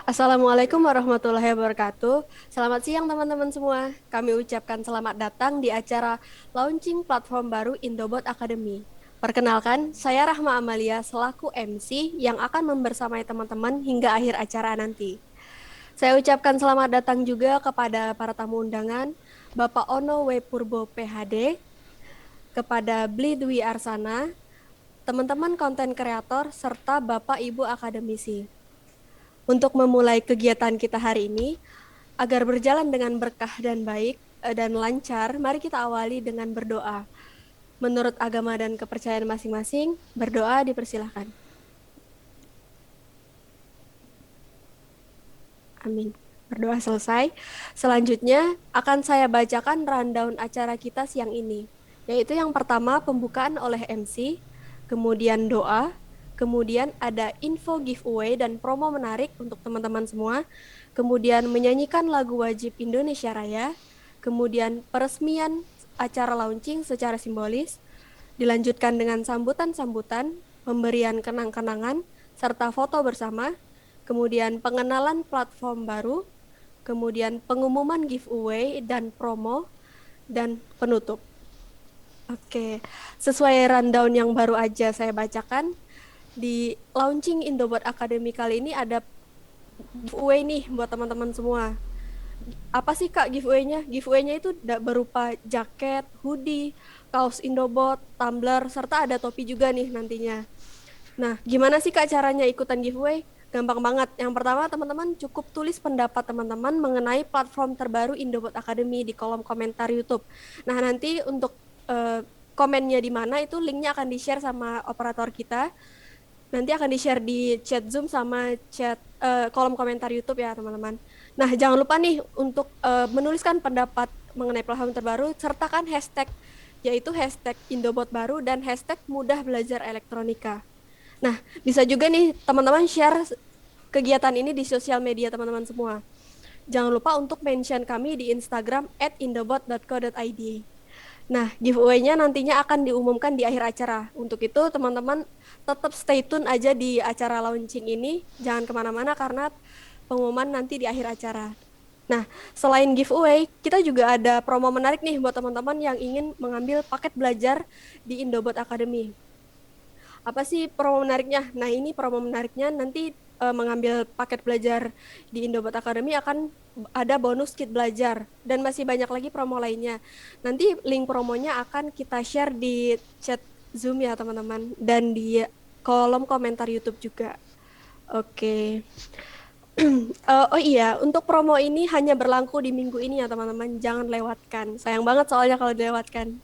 Assalamualaikum warahmatullahi wabarakatuh. Selamat siang teman-teman semua. Kami ucapkan selamat datang di acara launching platform baru Indobot Academy. Perkenalkan, saya Rahma Amalia selaku MC yang akan membersamai teman-teman hingga akhir acara nanti. Saya ucapkan selamat datang juga kepada para tamu undangan, Bapak Ono W. Purbo PhD, kepada Bli Dwi Arsana, teman-teman konten kreator, serta Bapak Ibu akademisi. Untuk memulai kegiatan kita hari ini, agar berjalan dengan berkah dan baik dan lancar, mari kita awali dengan berdoa. Menurut agama dan kepercayaan masing-masing, berdoa dipersilahkan. Amin. Berdoa selesai. Selanjutnya akan saya bacakan rundown acara kita siang ini, yaitu yang pertama pembukaan oleh MC, kemudian doa, kemudian ada info giveaway dan promo menarik untuk teman-teman semua, kemudian menyanyikan lagu wajib Indonesia Raya, kemudian peresmian acara launching secara simbolis, dilanjutkan dengan sambutan-sambutan, pemberian kenang-kenangan, serta foto bersama, kemudian pengenalan platform baru, kemudian pengumuman giveaway dan promo, dan penutup. Oke, sesuai rundown yang baru aja saya bacakan, di launching Indobot Academy kali ini ada giveaway nih buat teman-teman semua. Apa sih Kak giveaway-nya? Giveaway-nya itu berupa jaket, hoodie, kaos Indobot, tumbler, serta ada topi juga nih nantinya. Nah, gimana sih Kak caranya ikutan giveaway? Gampang banget. Yang pertama, teman-teman cukup tulis pendapat teman-teman mengenai platform terbaru Indobot Academy di kolom komentar YouTube. Nah, nanti untuk komennya di mana itu linknya akan di-share sama operator kita. Nanti akan di-share di chat Zoom sama chat kolom komentar YouTube ya, teman-teman. Nah, jangan lupa nih untuk menuliskan pendapat mengenai platform terbaru, sertakan hashtag, yaitu hashtag Indobot baru dan hashtag mudah belajar elektronika. Nah, bisa juga nih teman-teman share kegiatan ini di sosial media teman-teman semua. Jangan lupa untuk mention kami di Instagram @indobot.co.id. Nah, giveaway-nya nantinya akan diumumkan di akhir acara. Untuk itu, teman-teman tetap stay tune aja di acara launching ini. Jangan kemana-mana karena pengumuman nanti di akhir acara. Nah, selain giveaway, kita juga ada promo menarik nih buat teman-teman yang ingin mengambil paket belajar di Indobot Academy. Apa sih promo menariknya? Nah, ini promo menariknya nanti mengambil paket belajar di Indobot Academy akan ada bonus kit belajar dan masih banyak lagi promo lainnya. Nanti link promonya akan kita share di chat Zoom ya teman-teman dan di kolom komentar YouTube juga. Oke. Oh iya, untuk promo ini hanya berlaku di minggu ini ya teman-teman, jangan lewatkan. Sayang banget soalnya kalau dilewatkan.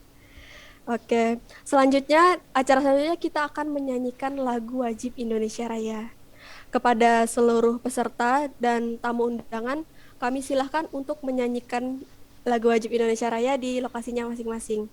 Oke, selanjutnya acara selanjutnya kita akan menyanyikan lagu wajib Indonesia Raya. Kepada seluruh peserta dan tamu undangan, kami silahkan untuk menyanyikan lagu wajib Indonesia Raya di lokasinya masing-masing.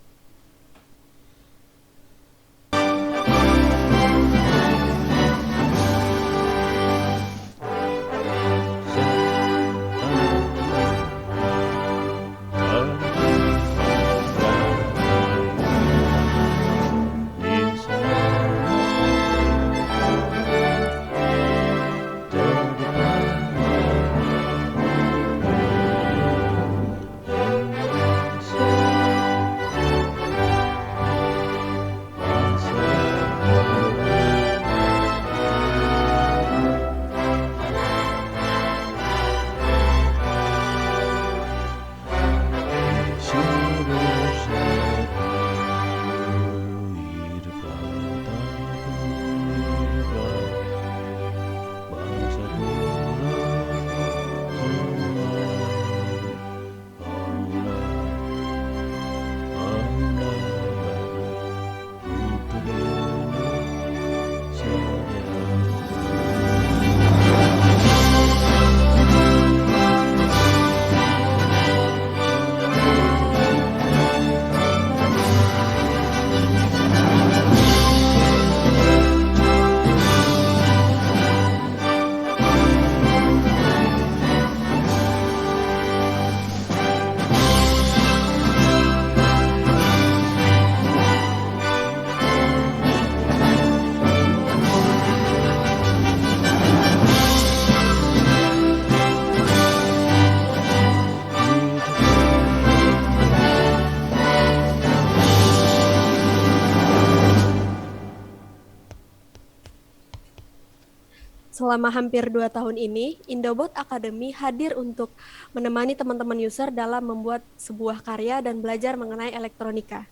selama hampir 2 tahun ini, Indobot Academy hadir untuk menemani teman-teman user dalam membuat sebuah karya dan belajar mengenai elektronika.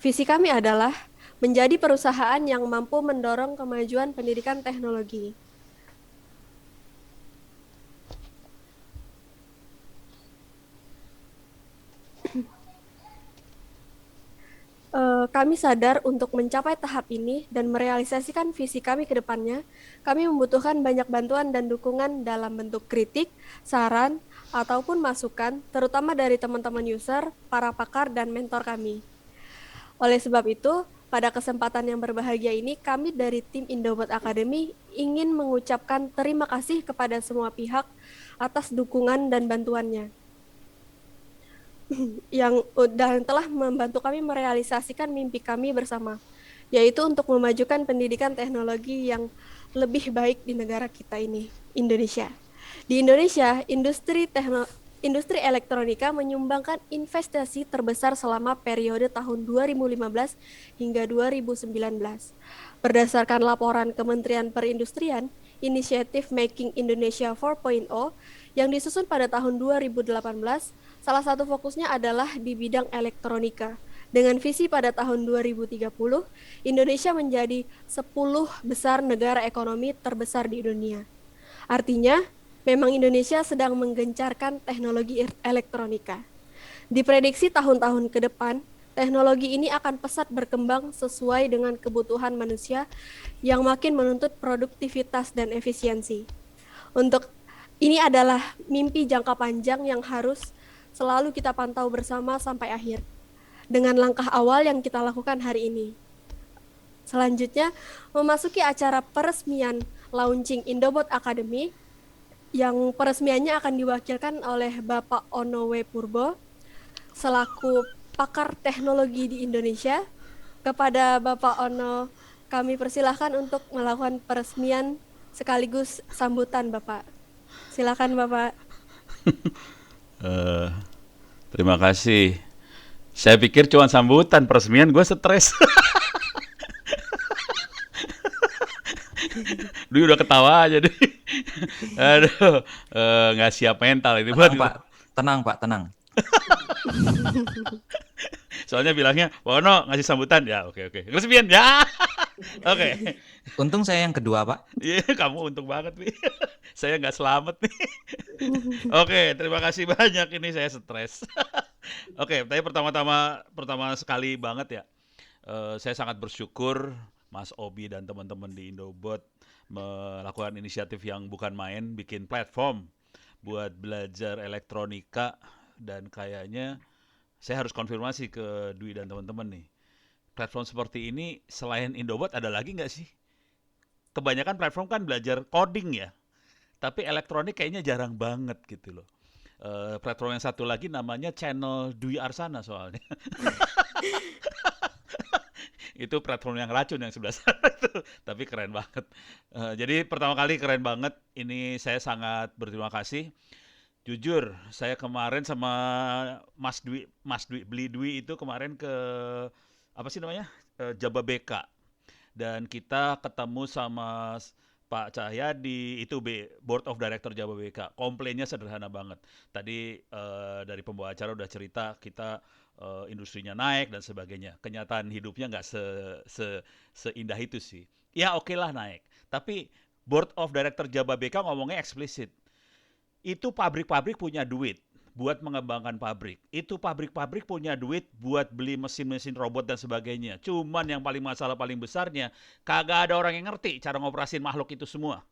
Visi kami adalah menjadi perusahaan yang mampu mendorong kemajuan pendidikan teknologi. Kami sadar untuk mencapai tahap ini dan merealisasikan visi kami ke depannya, kami membutuhkan banyak bantuan dan dukungan dalam bentuk kritik, saran, ataupun masukan, terutama dari teman-teman user, para pakar, dan mentor kami. Oleh sebab itu, pada kesempatan yang berbahagia ini, kami dari tim Indobot Academy ingin mengucapkan terima kasih kepada semua pihak atas dukungan dan bantuannya yang dan telah membantu kami merealisasikan mimpi kami bersama, yaitu untuk memajukan pendidikan teknologi yang lebih baik di negara kita ini, Indonesia. Di Indonesia, industri elektronika menyumbangkan investasi terbesar selama periode tahun 2015 hingga 2019. Berdasarkan laporan Kementerian Perindustrian, Inisiatif Making Indonesia 4.0 yang disusun pada tahun 2018, salah satu fokusnya adalah di bidang elektronika. Dengan visi pada tahun 2030, Indonesia menjadi 10 besar negara ekonomi terbesar di dunia. Artinya, memang Indonesia sedang menggencarkan teknologi elektronika. Diprediksi tahun-tahun ke depan, teknologi ini akan pesat berkembang sesuai dengan kebutuhan manusia yang makin menuntut produktivitas dan efisiensi. Untuk ini adalah mimpi jangka panjang yang harus selalu kita pantau bersama sampai akhir. Dengan langkah awal yang kita lakukan hari ini. Selanjutnya, memasuki acara peresmian launching Indobot Academy, yang peresmiannya akan diwakilkan oleh Bapak Ono W. Purbo, selaku pakar teknologi di Indonesia. Kepada Bapak Ono, kami persilahkan untuk melakukan peresmian sekaligus sambutan Bapak. Silakan Bapak. Terima kasih. Saya pikir cuma sambutan, peresmian gue stres. Dulu udah ketawa aja deh. Aduh, nggak siap mental ini buat. Tenang Pak, tenang Pak, tenang. Soalnya bilangnya, Wono ngasih sambutan, ya oke. Peresmian, ya oke. Untung saya yang kedua Pak. Iya, kamu untung banget nih. Saya nggak selamat nih. Oke, terima kasih banyak, ini saya stres. Oke, tapi pertama sekali banget ya. Saya sangat bersyukur Mas Obi dan teman-teman di Indobot melakukan inisiatif yang bukan main, bikin platform buat belajar elektronika, dan kayaknya saya harus konfirmasi ke Dwi dan teman-teman nih. Platform seperti ini selain Indobot ada lagi nggak sih? Kebanyakan platform kan belajar coding ya, tapi elektronik kayaknya jarang banget gitu loh. Platform yang satu lagi namanya Channel Dwi Arsana soalnya. Itu platform yang racun yang sebelah sana itu, tapi keren banget. Jadi pertama kali keren banget. Ini saya sangat berterima kasih. Jujur, saya kemarin sama Mas Dwi beli Dwi itu kemarin ke apa sih namanya, Jababeka, dan kita ketemu sama Pak Cahyadi, itu Board of Director Jababeka. Komplainnya sederhana banget. Tadi dari pembawa acara udah cerita kita industrinya naik dan sebagainya. Kenyataan hidupnya nggak seindah itu sih. Ya oke lah naik. Tapi Board of Director Jababeka ngomongnya eksplisit. Itu pabrik-pabrik punya duit buat mengembangkan pabrik. Itu pabrik-pabrik punya duit buat beli mesin-mesin robot dan sebagainya. Cuman yang masalah paling besarnya, kagak ada orang yang ngerti cara ngoperasin makhluk itu semua.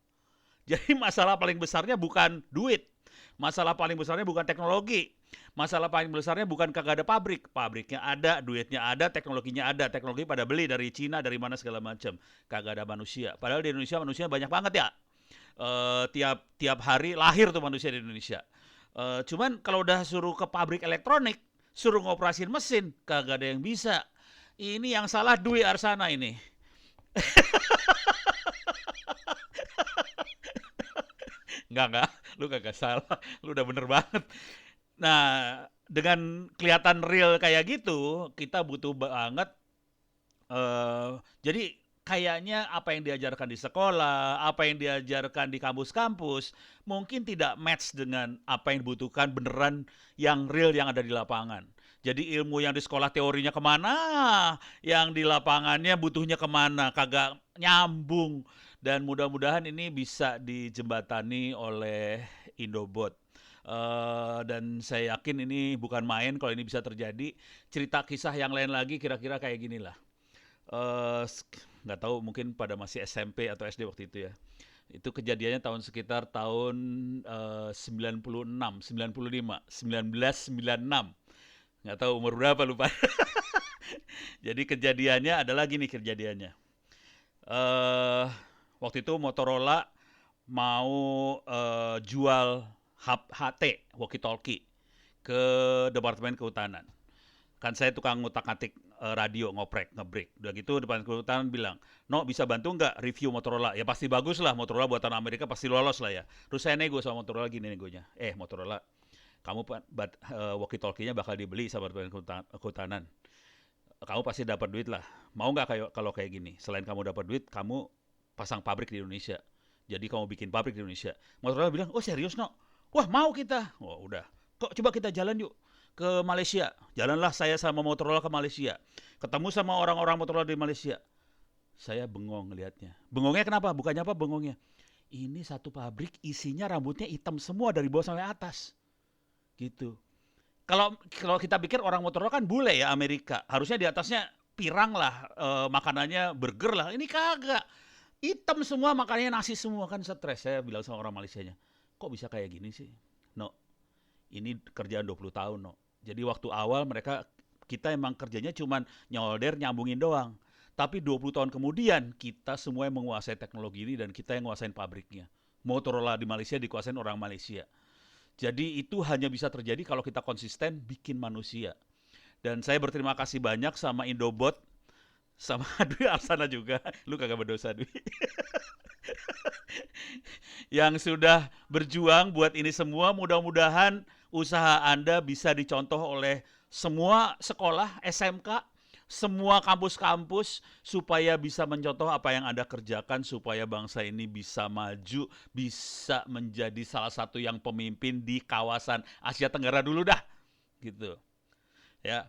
Jadi masalah paling besarnya bukan duit. Masalah paling besarnya bukan teknologi. Masalah paling besarnya bukan kagak ada pabrik. Pabriknya ada, duitnya ada, teknologinya ada. Teknologi pada beli dari Cina, dari mana segala macam. Kagak ada manusia. Padahal di Indonesia manusia banyak banget ya. Tiap hari lahir tuh manusia di Indonesia. Cuman kalau udah suruh ke pabrik elektronik, suruh ngoperasin mesin, kagak ada yang bisa. Ini yang salah Dwi Arsana ini. Enggak, lu kagak salah, lu udah bener banget. Nah, dengan kelihatan real kayak gitu, kita butuh banget. Jadi kayaknya apa yang diajarkan di sekolah, apa yang diajarkan di kampus-kampus, mungkin tidak match dengan apa yang dibutuhkan beneran yang real yang ada di lapangan. Jadi ilmu yang di sekolah teorinya kemana, yang di lapangannya butuhnya kemana, kagak nyambung. Dan mudah-mudahan ini bisa dijembatani oleh Indobot. Dan saya yakin ini bukan main kalau ini bisa terjadi. Cerita kisah yang lain lagi kira-kira kayak gini lah. Eh, nggak tahu mungkin pada masih SMP atau SD waktu itu ya. Itu kejadiannya sekitar tahun 96, 95, 1996. Nggak tahu umur berapa lupa. Jadi kejadiannya adalah gini kejadiannya. eh Waktu itu Motorola mau jual HT walkie talkie ke Departemen Kehutanan. Kan saya tukang ngutak-ngatik radio ngoprek ngebreak. Udah gitu Departemen Kehutanan bilang, "No, bisa bantu nggak review Motorola?" Ya pasti bagus lah, Motorola buatan Amerika pasti lolos lah ya. Terus saya nego sama Motorola gini negonya. Motorola, kamu walkie talkie-nya bakal dibeli sama Departemen Kehutanan. Kamu pasti dapat duit lah. Mau nggak kalau kayak gini? Selain kamu dapat duit, kamu pasang pabrik di Indonesia. Jadi kamu bikin pabrik di Indonesia. Motorola bilang, "Oh serius, No? Wah mau kita." Oh udah. Kok coba kita jalan yuk ke Malaysia. Jalanlah saya sama Motorola ke Malaysia. Ketemu sama orang-orang Motorola di Malaysia. Saya bengong ngelihatnya. Bengongnya kenapa? Bukannya apa bengongnya? Ini satu pabrik isinya rambutnya hitam semua dari bawah sampai atas. Gitu. Kalau kita pikir orang Motorola kan bule ya Amerika. Harusnya di atasnya pirang lah, makanannya burger lah. Ini kagak. Hitam semua makanannya nasi semua kan stres. Saya bilang sama orang Malaysianya, "Kok bisa kayak gini sih?" "No, ini kerjaan 20 tahun, No." Jadi waktu awal kita emang kerjanya cuman nyolder, nyambungin doang. Tapi 20 tahun kemudian kita semua yang menguasai teknologi ini dan kita yang menguasain pabriknya. Motorola di Malaysia dikuasain orang Malaysia. Jadi itu hanya bisa terjadi kalau kita konsisten bikin manusia. Dan saya berterima kasih banyak sama Indobot, sama Dwi Arsana juga. Lu kagak berdosa, Dwi. Yang sudah berjuang buat ini semua. Mudah-mudahan usaha Anda bisa dicontoh oleh semua sekolah, SMK, semua kampus-kampus supaya bisa mencontoh apa yang Anda kerjakan supaya bangsa ini bisa maju, bisa menjadi salah satu yang pemimpin di kawasan Asia Tenggara dulu dah. Gitu. Ya.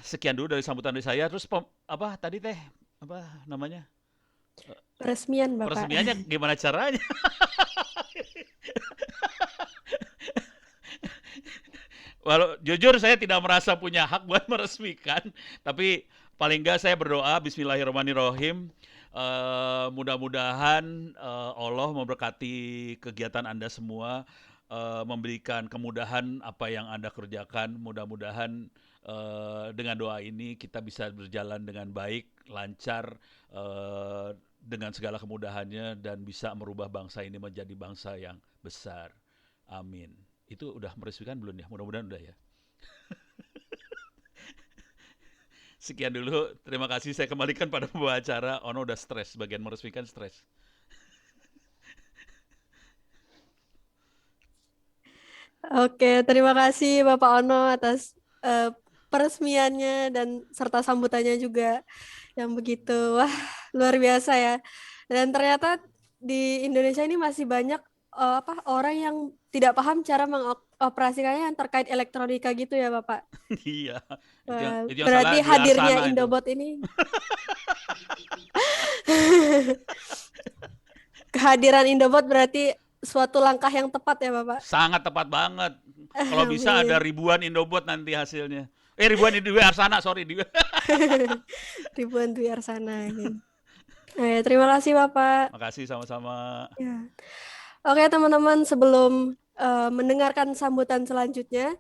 Sekian dulu dari sambutan dari saya. Terus apa tadi teh? Apa namanya? Peresmian, Bapak. Peresmiannya gimana caranya? Walau jujur saya tidak merasa punya hak buat meresmikan, tapi paling enggak saya berdoa Bismillahirrahmanirrahim. Mudah-mudahan Allah memberkati kegiatan Anda semua, memberikan kemudahan apa yang Anda kerjakan. Mudah-mudahan dengan doa ini kita bisa berjalan dengan baik, lancar, dengan segala kemudahannya dan bisa merubah bangsa ini menjadi bangsa yang besar. Amin. Itu udah meresmikan belum ya? Mudah-mudahan udah ya. Sekian dulu. Terima kasih. Saya kembalikan pada pembawa acara. Ono udah stres. Bagian meresmikan stres. Oke, terima kasih Bapak Ono atas peresmiannya dan serta sambutannya juga yang begitu wah luar biasa ya. Dan ternyata di Indonesia ini masih banyak orang yang tidak paham cara mengoperasikannya yang terkait elektronika gitu ya Bapak. Iya. Itu yang Berarti salah hadirnya Dwi Indobot ini kehadiran Indobot berarti suatu langkah yang tepat ya Bapak. Sangat tepat banget. Kalau bisa Amin. ada ribuan Indobot nanti hasilnya. Ribuan Dwi Arsana, sorry. Ribuan Dwi Arsana. Gitu. Terima kasih Bapak. Makasih sama-sama. Ya. Oke teman-teman, sebelum mendengarkan sambutan selanjutnya,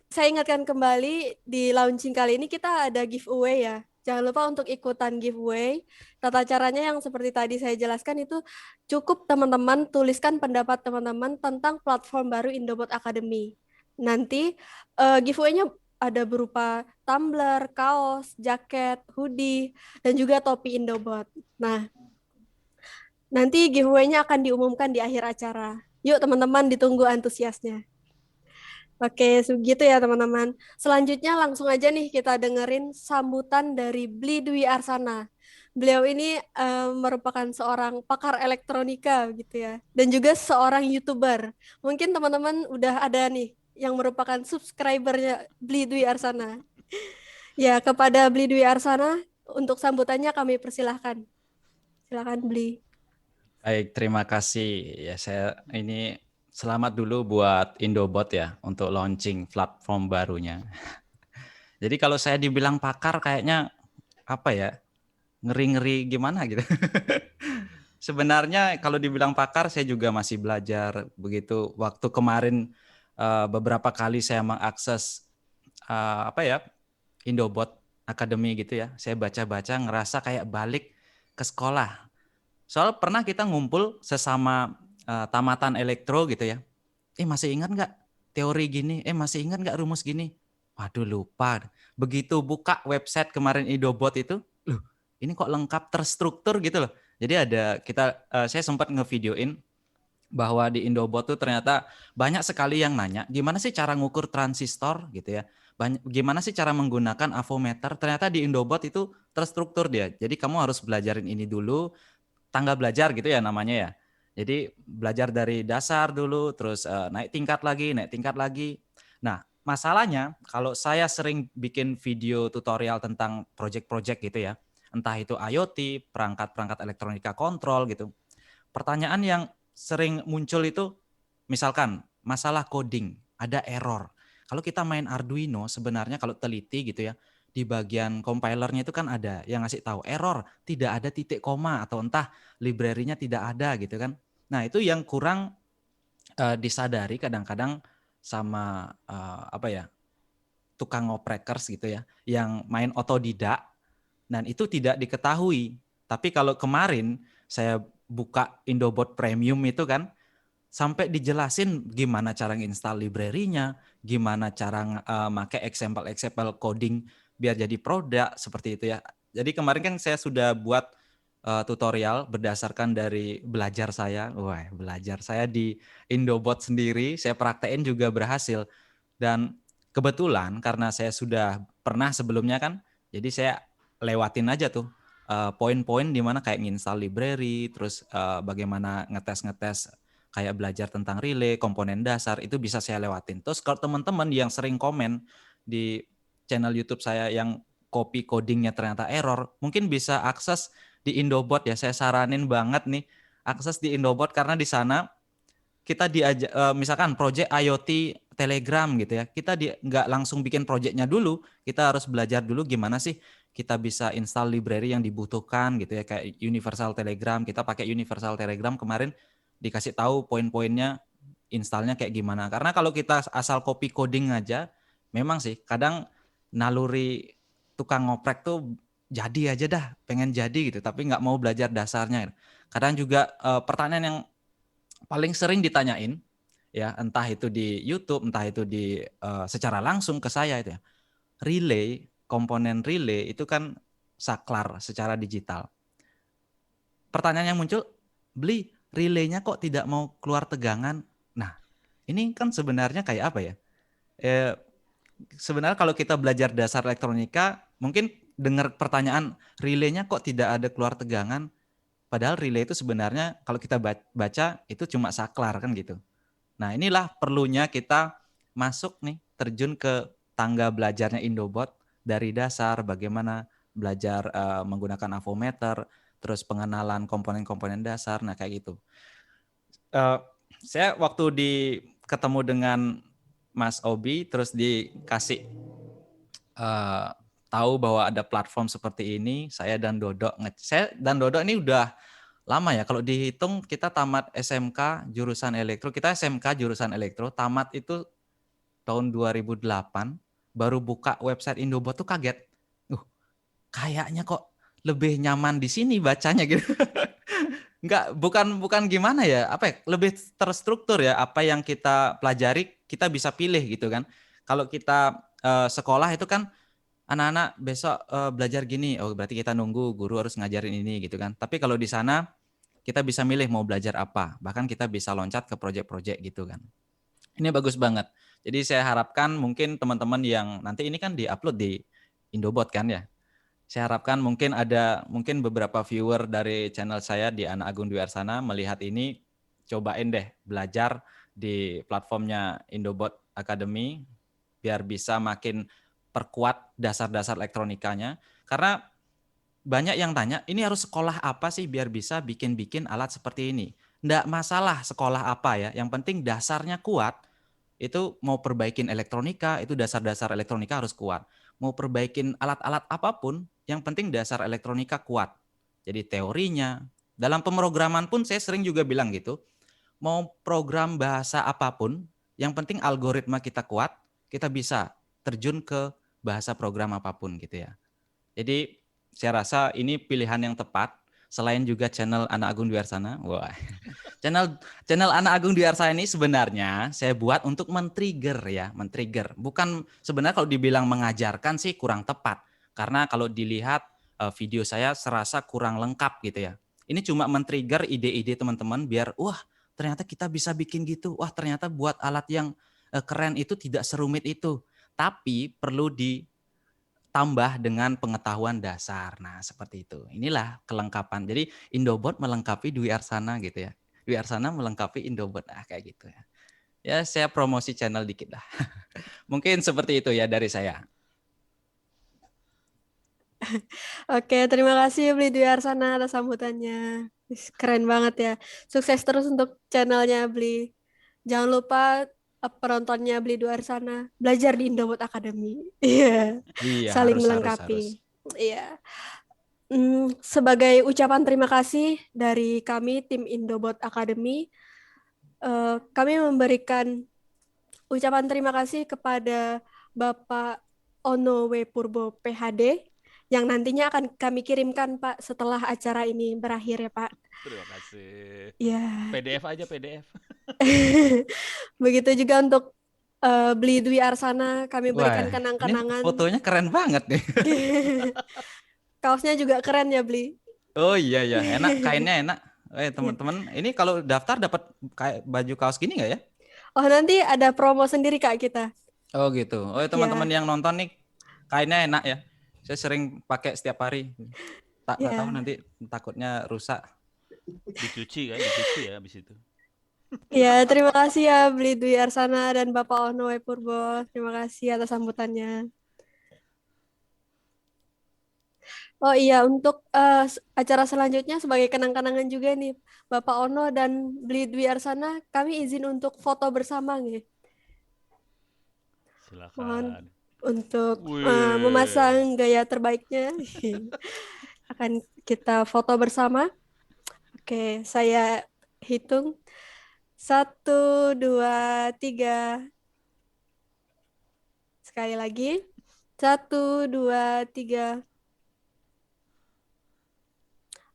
saya ingatkan kembali di launching kali ini kita ada giveaway ya. Jangan lupa untuk ikutan giveaway. Tata caranya yang seperti tadi saya jelaskan itu cukup teman-teman tuliskan pendapat teman-teman tentang platform baru Indobot Academy. Nanti giveaway-nya ada berupa tumbler, kaos, jaket, hoodie, dan juga topi Indobot. Nah, nanti giveaway-nya akan diumumkan di akhir acara. Yuk teman-teman, ditunggu antusiasnya. Oke, segitu ya teman-teman. Selanjutnya langsung aja nih kita dengerin sambutan dari Bli Dwi Arsana. Beliau ini merupakan seorang pakar elektronika gitu ya, dan juga seorang YouTuber. Mungkin teman-teman udah ada nih yang merupakan subscribernya Bli Dwi Arsana. Ya, kepada Bli Dwi Arsana untuk sambutannya kami persilahkan. Silakan Bli. Baik, terima kasih. Ya, saya ini selamat dulu buat Indobot ya untuk launching platform barunya. Jadi kalau saya dibilang pakar kayaknya apa ya? Ngeri-ngeri gimana gitu. Sebenarnya kalau dibilang pakar saya juga masih belajar begitu. Waktu kemarin beberapa kali saya mengakses apa ya? Indobot Academy gitu ya. Saya baca-baca ngerasa kayak balik ke sekolah. Soal pernah kita ngumpul sesama tamatan elektro gitu ya. Masih ingat nggak teori gini? Masih ingat nggak rumus gini? Waduh lupa. Begitu buka website kemarin Indobot itu, loh ini kok lengkap terstruktur gitu loh. Jadi saya sempat ngevideoin bahwa di Indobot tuh ternyata banyak sekali yang nanya, gimana sih cara ngukur transistor gitu ya? Gimana sih cara menggunakan avometer? Ternyata di Indobot itu terstruktur dia. Jadi kamu harus belajarin ini dulu, tangga belajar gitu ya namanya ya. Jadi belajar dari dasar dulu, terus naik tingkat lagi, naik tingkat lagi. Nah, masalahnya kalau saya sering bikin video tutorial tentang project-project gitu ya, entah itu IoT, perangkat-perangkat elektronika kontrol gitu. Pertanyaan yang sering muncul itu, misalkan masalah coding, ada error. Kalau kita main Arduino sebenarnya kalau teliti gitu ya, di bagian compilernya itu kan ada yang ngasih tahu error, tidak ada titik koma atau entah library-nya tidak ada gitu kan. Nah, itu yang kurang disadari kadang-kadang sama apa ya? Tukang ngoprekers gitu ya, yang main otodidak dan itu tidak diketahui. Tapi kalau kemarin saya buka Indobot Premium itu kan sampai dijelasin gimana cara nginstal library-nya, gimana cara make example coding biar jadi produk seperti itu ya. Jadi kemarin kan saya sudah buat tutorial berdasarkan dari belajar saya. Wah, belajar saya di Indobot sendiri, saya praktein juga berhasil. Dan kebetulan karena saya sudah pernah sebelumnya kan, jadi saya lewatin aja tuh poin-poin di mana kayak nginstal library, terus bagaimana ngetes-ngetes kayak belajar tentang relay, komponen dasar, itu bisa saya lewatin. Terus kalau teman-teman yang sering komen di channel YouTube saya yang copy codingnya ternyata error, mungkin bisa akses di Indobot ya. Saya saranin banget nih akses di Indobot karena di sana kita diajak misalkan project IoT Telegram gitu ya. Kita nggak langsung bikin projectnya dulu, kita harus belajar dulu gimana sih kita bisa install library yang dibutuhkan gitu ya, kayak Universal Telegram. Kita pakai Universal Telegram kemarin dikasih tahu poin-poinnya, installnya kayak gimana. Karena kalau kita asal copy coding aja, memang sih kadang naluri tukang ngoprek tuh jadi aja dah, pengen jadi gitu, tapi nggak mau belajar dasarnya. Kadang juga pertanyaan yang paling sering ditanyain ya, entah itu di YouTube, entah itu di secara langsung ke saya itu ya. Relay, komponen relay itu kan saklar secara digital. Pertanyaan yang muncul, beli relaynya kok tidak mau keluar tegangan? Nah, ini kan sebenarnya kayak apa ya? Eh, Sebenarnya kalau kita belajar dasar elektronika, mungkin dengar pertanyaan relaynya kok tidak ada keluar tegangan, padahal relay itu sebenarnya kalau kita baca itu cuma saklar kan gitu. Nah, inilah perlunya kita masuk nih, terjun ke tangga belajarnya Indobot dari dasar, bagaimana belajar menggunakan avometer, terus pengenalan komponen-komponen dasar, nah kayak gitu. Saya waktu ketemu dengan Mas Obi, terus dikasih tahu bahwa ada platform seperti ini, saya dan Dodo ini udah lama ya. Kalau dihitung kita tamat SMK jurusan elektro, kita SMK jurusan elektro, tamat itu tahun 2008, baru buka website Indobot tuh kaget. Kayaknya kok lebih nyaman di sini bacanya gitu. Enggak, bukan gimana ya, apa ya, lebih terstruktur ya, apa yang kita pelajari kita bisa pilih gitu kan. Kalau kita sekolah itu kan anak-anak besok belajar gini, oh berarti kita nunggu guru harus ngajarin ini gitu kan. Tapi kalau di sana kita bisa milih mau belajar apa, bahkan kita bisa loncat ke project-project gitu kan. Ini bagus banget. Jadi saya harapkan mungkin teman-teman yang nanti ini kan diupload di Indobot kan ya. Saya harapkan mungkin beberapa viewer dari channel saya di Anak Agung Dwi Arsana melihat ini, cobain deh belajar di platformnya Indobot Academy biar bisa makin perkuat dasar-dasar elektronikanya. Karena banyak yang tanya, ini harus sekolah apa sih biar bisa bikin-bikin alat seperti ini? Nggak masalah sekolah apa ya, yang penting dasarnya kuat. Itu mau perbaikin elektronika, itu dasar-dasar elektronika harus kuat. Mau perbaikin alat-alat apapun, yang penting dasar elektronika kuat. Jadi teorinya, dalam pemrograman pun saya sering juga bilang gitu, mau program bahasa apapun, yang penting algoritma kita kuat, kita bisa terjun ke bahasa program apapun gitu ya. Jadi saya rasa ini pilihan yang tepat. Selain juga channel Anak Agung Dwi Arsana, wah, channel Anak Agung Dwi Arsana ini sebenarnya saya buat untuk men-trigger ya, men-trigger. Bukan sebenarnya kalau dibilang mengajarkan sih kurang tepat, karena kalau dilihat video saya serasa kurang lengkap gitu ya. Ini cuma men-trigger ide-ide teman-teman biar wah ternyata kita bisa bikin gitu, wah ternyata buat alat yang keren itu tidak serumit itu, tapi perlu ditambah dengan pengetahuan dasar. Nah, seperti itu. Inilah kelengkapan. Jadi Indobot melengkapi Dwi Arsana gitu ya. Dwi Arsana melengkapi Indobot. Nah, kayak gitu ya. Ya, saya promosi channel dikit lah. Mungkin seperti itu ya dari saya. Oke, terima kasih Bli Dwi Arsana atas sambutannya. Keren banget ya. Sukses terus untuk channelnya Bli. Jangan lupa penontonnya Bli Dwi Arsana belajar di Indobot Academy. Iya, Iya, saling harus. melengkapi. Iya. Sebagai ucapan terima kasih dari kami tim Indobot Academy, kami memberikan ucapan terima kasih kepada Bapak Ono W. Purbo PhD yang nantinya akan kami kirimkan Pak setelah acara ini berakhir ya Pak. Terima kasih. Ya, PDF aja PDF. begitu juga untuk Bli Dwi Arsana kami berikan Wah, ini kenang-kenangan. fotonya keren banget nih. Kaosnya juga keren ya Bli. Oh iya ya, enak, kainnya enak. Teman-teman, ini kalau daftar dapat kayak baju kaos gini nggak ya? Oh nanti ada promo sendiri Kak kita. Oh gitu. Oh teman-teman Ya, yang nonton nih, kainnya enak ya. Saya sering pakai setiap hari. Tak nggak tahu ya. nanti takutnya rusak. Dicuci kan, dicuci ya habis itu. Ya, terima kasih ya Bli Dwi Arsana dan Bapak Ono W. Purbo. Terima kasih atas sambutannya. Oh iya, untuk acara selanjutnya sebagai kenang-kenangan juga nih, Bapak Ono dan Bli Dwi Arsana, kami izin untuk foto bersama nih. Mohon Silakan. untuk Wih. memasang gaya terbaiknya. Akan kita foto bersama. Oke, saya hitung. 1, 2, 3. Sekali lagi. 1, 2, 3.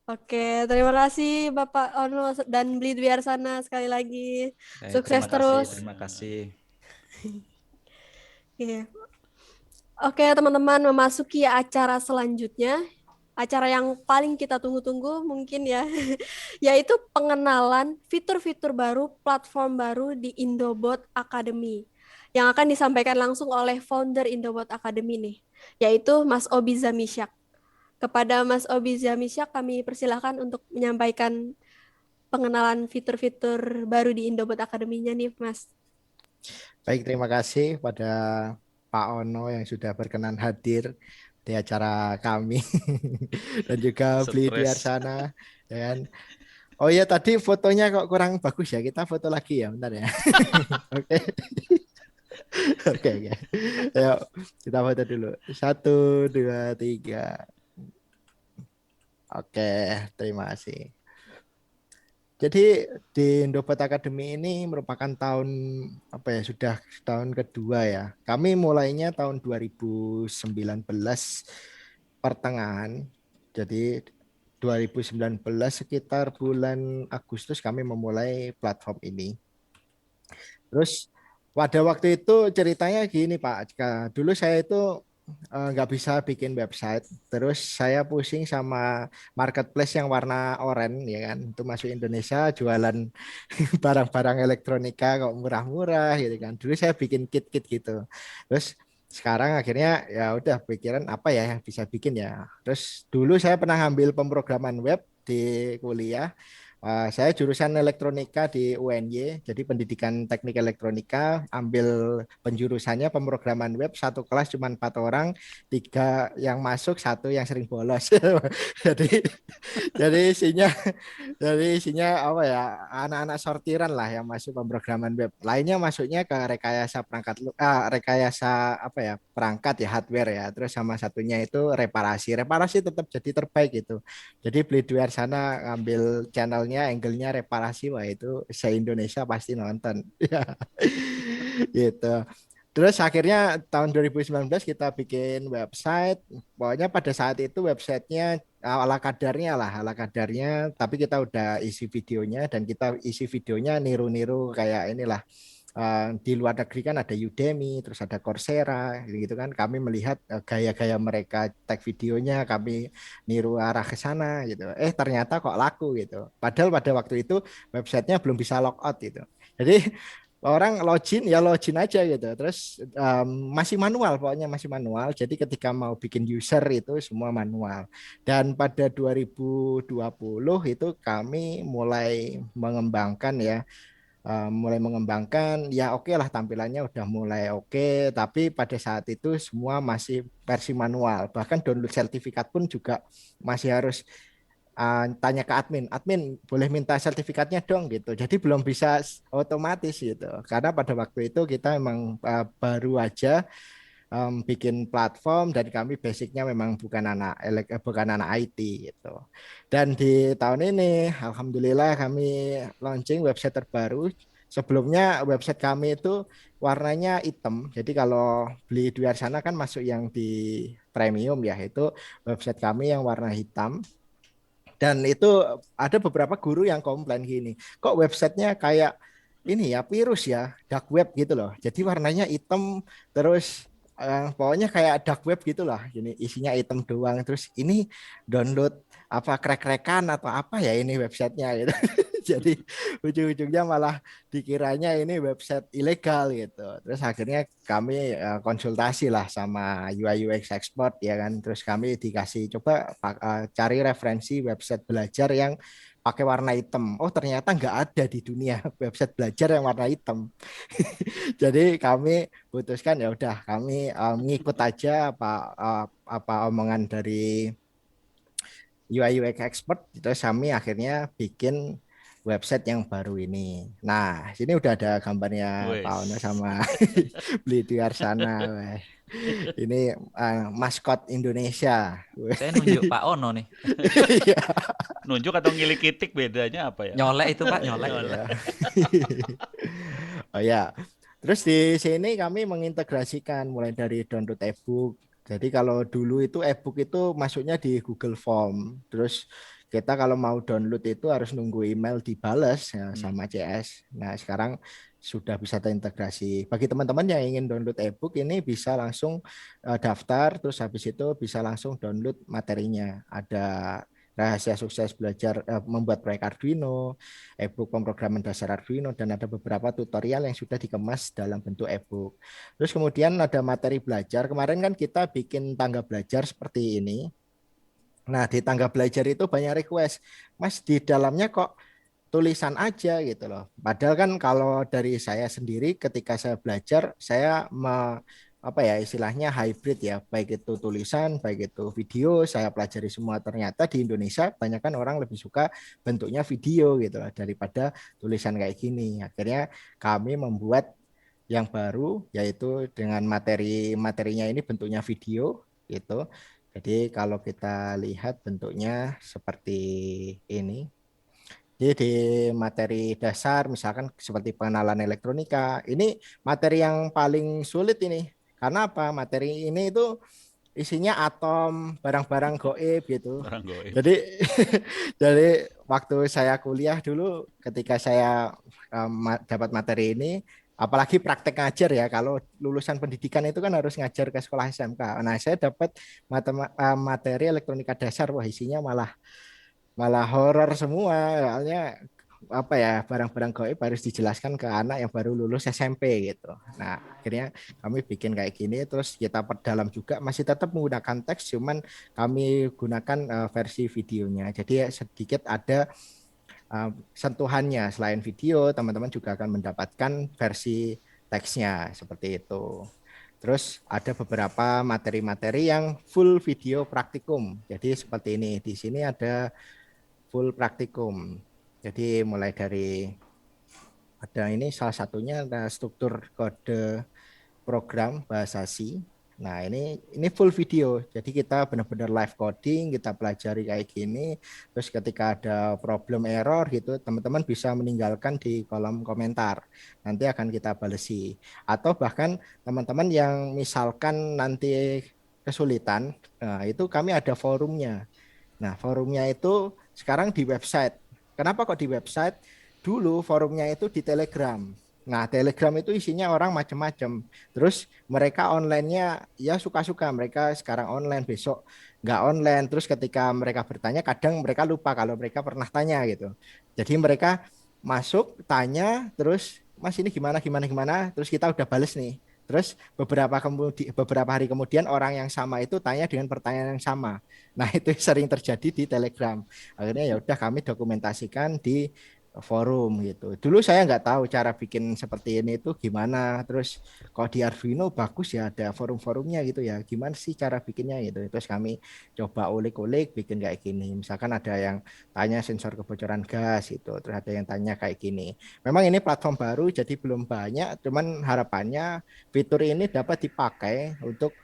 Oke, terima kasih Bapak Ono dan Bli Dwi Arsana sekali lagi. Sukses Terima kasih, terus. terima kasih. Iya. Oke, teman-teman, memasuki acara selanjutnya. Acara yang paling kita tunggu-tunggu mungkin ya, yaitu pengenalan fitur-fitur baru, platform baru di Indobot Academy. Yang akan disampaikan langsung oleh founder Indobot Academy nih, yaitu Mas Obi Zamisyak. Kepada Mas Obi Zamisyak, kami persilahkan untuk menyampaikan pengenalan fitur-fitur baru di Indobot Academy-nya nih, Mas. Baik, terima kasih pada Pak Ono yang sudah berkenan hadir di acara kami dan juga Bli Dwi Stres. Arsana. Ya kan? Oh iya, tadi fotonya kok kurang bagus ya. Kita foto lagi ya, bentar ya. Oke. Oke, oke. Ayo, kita foto dulu. 1, 2, 3. Oke, terima kasih. Jadi di Indobot Academy ini merupakan tahun apa ya, sudah tahun kedua ya. Kami mulainya tahun 2019 pertengahan. Jadi 2019 sekitar bulan Agustus kami memulai platform ini. Terus pada waktu itu ceritanya gini Pak, dulu saya itu nggak bisa bikin website. Terus saya pusing sama marketplace yang warna oranye ya kan. Itu masuk Indonesia jualan barang-barang elektronika kok murah-murah gitu kan. Dulu saya bikin kit-kit gitu. Terus sekarang akhirnya ya udah pikiran apa ya yang bisa bikin ya. Terus dulu saya pernah ngambil pemrograman web di kuliah. Saya jurusan elektronika di UNY, jadi pendidikan teknik elektronika, ambil penjurusannya pemrograman web, satu kelas cuma 4 orang, 3 yang masuk, satu yang sering bolos. Jadi jadi isinya apa ya, anak-anak sortiran lah yang masuk pemrograman web. Lainnya masuknya ke rekayasa rekayasa apa ya, perangkat ya, hardware ya. Terus sama satunya itu reparasi. Reparasi tetap jadi terbaik itu. Jadi beli di luar sana ngambil channelnya, angle-nya reparasi, wah itu se-Indonesia pasti nonton. Ya, gitu. Terus akhirnya tahun 2019 kita bikin website. Pokoknya pada saat itu websitenya ala kadarnya lah, ala kadarnya. Tapi kita udah isi videonya, dan kita isi videonya niru-niru kayak inilah. Di luar negeri kan ada Udemy, terus ada Coursera, gitu kan. Kami melihat gaya-gaya mereka tag videonya, kami niru arah ke sana gitu. Ternyata kok laku gitu. Padahal pada waktu itu websitenya belum bisa logout gitu. Jadi orang login ya login aja gitu. Terus masih manual, pokoknya masih manual. Jadi ketika mau bikin user itu semua manual. Dan pada 2020 itu kami mulai mengembangkan ya, oke lah, tampilannya udah mulai oke, tapi pada saat itu semua masih versi manual. Bahkan download sertifikat pun juga masih harus tanya ke admin boleh minta sertifikatnya dong gitu. Jadi belum bisa otomatis gitu. Karena pada waktu itu kita memang baru aja bikin platform, dan kami basicnya memang bukan anak IT gitu. Dan di tahun ini alhamdulillah kami launching website terbaru. Sebelumnya website kami itu warnanya hitam. Jadi kalau beli di luar sana kan masuk yang di premium ya, itu website kami yang warna hitam. Dan itu ada beberapa guru yang komplain gini, kok websitenya kayak ini ya, virus ya, dark web gitu loh. Jadi warnanya hitam, terus pokoknya kayak dark web gitu lah. Ini isinya hitam doang. Terus ini download apa krek-krekan atau apa ya ini websitenya gitu. Jadi ujung-ujungnya malah dikiranya ini website ilegal gitu. Terus akhirnya kami konsultasi lah sama UI UX expert ya kan. Terus kami dikasih coba cari referensi website belajar yang pakai warna hitam. Oh ternyata nggak ada di dunia website belajar yang warna hitam. Jadi kami putuskan ya udah kami ngikut aja apa omongan dari UI UX expert. Terus kami akhirnya bikin website yang baru ini. Nah, sini udah ada gambarnya Pak Ono Wes. sama Beli di luar sana. Ini maskot Indonesia. Saya nunjuk Pak Ono nih. Iya. Nunjuk atau ngilik kitik bedanya apa ya? Nyolek itu Pak, nyolek. Nyolek. Oh ya. Terus di sini kami mengintegrasikan mulai dari download ebook. Jadi kalau dulu itu ebook itu masuknya di Google Form. Terus kita kalau mau download itu harus nunggu email dibales ya, sama CS. Nah, sekarang sudah bisa terintegrasi. Bagi teman-teman yang ingin download ebook ini bisa langsung daftar, terus habis itu bisa langsung download materinya. Ada rahasia sukses belajar membuat proyek Arduino, ebook pemrograman dasar Arduino, dan ada beberapa tutorial yang sudah dikemas dalam bentuk ebook. Terus kemudian ada materi belajar. Kemarin kan kita bikin tangga belajar seperti ini. Nah, di tangga belajar itu banyak request. Mas, di dalamnya kok tulisan aja gitu loh. Padahal kan kalau dari saya sendiri ketika saya belajar, saya apa ya istilahnya hybrid ya, baik itu tulisan, baik itu video, saya pelajari semua. Ternyata di Indonesia banyak kan orang lebih suka bentuknya video gitu loh daripada tulisan kayak gini. Akhirnya kami membuat yang baru, yaitu dengan materinya ini bentuknya video gitu. Jadi kalau kita lihat bentuknya seperti ini. Jadi di materi dasar misalkan seperti pengenalan elektronika, ini materi yang paling sulit ini. Karena apa? Materi ini itu isinya atom, barang-barang goib gitu. Orang goib. Jadi jadi waktu saya kuliah dulu ketika saya dapat materi ini, apalagi praktek ngajar ya, kalau lulusan pendidikan itu kan harus ngajar ke sekolah SMK. Nah, saya dapat materi elektronika dasar, wah isinya malah horor semua. Soalnya apa ya, barang-barang gaib harus dijelaskan ke anak yang baru lulus SMP gitu. Nah, akhirnya kami bikin kayak gini, terus kita perdalam juga, masih tetap menggunakan teks, cuman kami gunakan versi videonya. Jadi ya sedikit ada sentuhannya. Selain video, teman-teman juga akan mendapatkan versi teksnya seperti itu. Terus ada beberapa materi-materi yang full video praktikum. Jadi seperti ini. Di sini ada full praktikum. Jadi mulai dari ada ini, salah satunya ada struktur kode program bahasa C. Nah, ini full video. Jadi kita benar-benar live coding, kita pelajari kayak gini. Terus ketika ada problem error gitu, teman-teman bisa meninggalkan di kolom komentar. Nanti akan kita balesi. Atau bahkan teman-teman yang misalkan nanti kesulitan, nah itu kami ada forumnya. Nah, forumnya itu sekarang di website. Kenapa kok di website? Dulu forumnya itu di Telegram. Nah, Telegram itu isinya orang macam-macam. Terus mereka online-nya ya suka-suka. Mereka sekarang online, besok nggak online. Terus ketika mereka bertanya, kadang mereka lupa kalau mereka pernah tanya gitu. Jadi mereka masuk, tanya, terus Mas ini gimana, gimana, gimana. Terus kita udah bales nih. Terus beberapa hari kemudian orang yang sama itu tanya dengan pertanyaan yang sama. Nah, itu sering terjadi di Telegram. Akhirnya ya udah kami dokumentasikan di forum gitu. Dulu saya nggak tahu cara bikin seperti ini itu gimana. Terus kalau di Arduino bagus ya ada forum-forumnya gitu ya. Gimana sih cara bikinnya gitu. Terus kami coba ulik-ulik bikin kayak gini. Misalkan ada yang tanya sensor kebocoran gas itu. Terus ada yang tanya kayak gini. Memang ini platform baru jadi belum banyak. Cuman harapannya fitur ini dapat dipakai untuk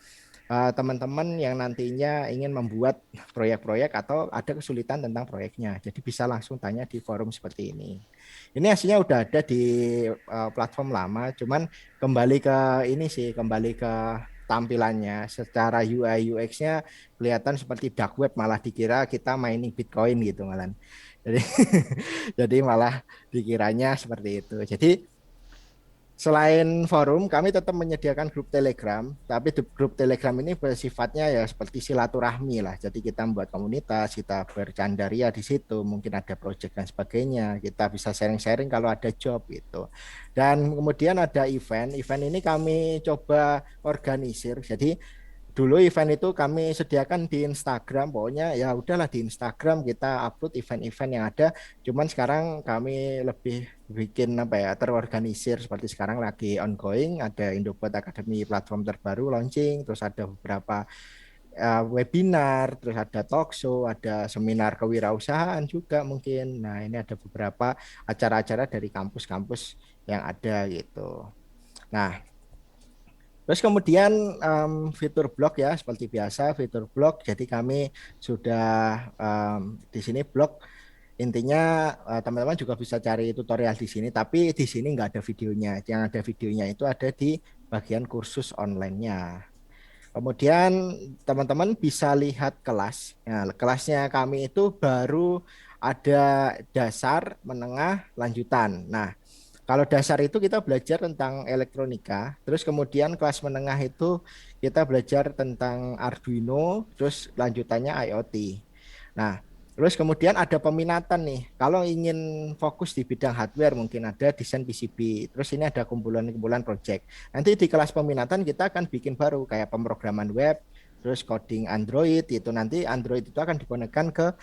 teman-teman yang nantinya ingin membuat proyek-proyek atau ada kesulitan tentang proyeknya. Jadi bisa langsung tanya di forum seperti ini. Ini hasilnya udah ada di platform lama, cuman kembali ke ini sih, kembali ke tampilannya. Secara UI UX-nya kelihatan seperti dark web, malah dikira kita mining Bitcoin gitu malah. Jadi jadi malah dikiranya seperti itu. Jadi selain forum, kami tetap menyediakan grup Telegram, tapi grup Telegram ini bersifatnya ya seperti silaturahmi lah. Jadi kita membuat komunitas, kita bercandaria di situ, mungkin ada project dan sebagainya. Kita bisa sharing-sharing kalau ada job gitu. Dan kemudian ada event ini kami coba organisir. Jadi dulu event itu kami sediakan di Instagram, pokoknya ya udahlah di Instagram kita upload event-event yang ada. Cuman sekarang kami lebih bikin apa ya, terorganisir. Seperti sekarang lagi ongoing, ada Indobot Academy platform terbaru launching, terus ada beberapa webinar, terus ada talk show, ada seminar kewirausahaan juga mungkin. Nah, ini ada beberapa acara-acara dari kampus-kampus yang ada gitu. Nah, terus kemudian fitur blog ya, seperti biasa fitur blog. Jadi kami sudah di sini blog, intinya teman-teman juga bisa cari tutorial di sini, tapi di sini nggak ada videonya. Yang ada videonya itu ada di bagian kursus online-nya. Kemudian teman-teman bisa lihat kelas. Nah, kelasnya kami itu baru ada dasar, menengah, lanjutan. Nah, kalau dasar itu kita belajar tentang elektronika, terus kemudian kelas menengah itu kita belajar tentang Arduino, terus lanjutannya IoT. Nah, terus kemudian ada peminatan nih. Kalau ingin fokus di bidang hardware mungkin ada desain PCB. Terus ini ada kumpulan-kumpulan project. Nanti di kelas peminatan kita akan bikin baru kayak pemrograman web, terus coding Android itu, nanti Android itu akan dikonekkan ke